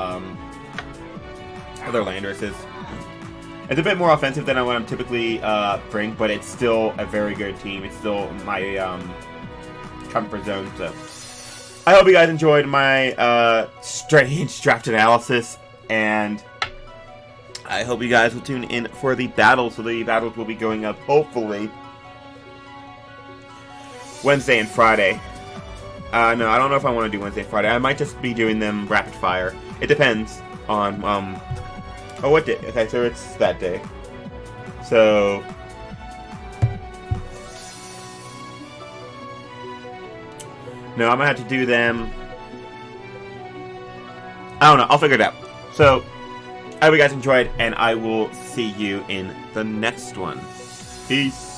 other Landorus's. It's a bit more offensive than I want to typically bring, but it's still a very good team. It's still my comfort zone. So I hope you guys enjoyed my strange draft analysis, and I hope you guys will tune in for the battles. So the battles will be going up, hopefully, Wednesday and Friday. No, I don't know if I want to do Wednesday and Friday. I might just be doing them rapid fire. It depends on oh, what day? Okay, so it's that day. So no, I'm gonna have to do them. I don't know. I'll figure it out. So I hope you guys enjoyed, and I will see you in the next one. Peace.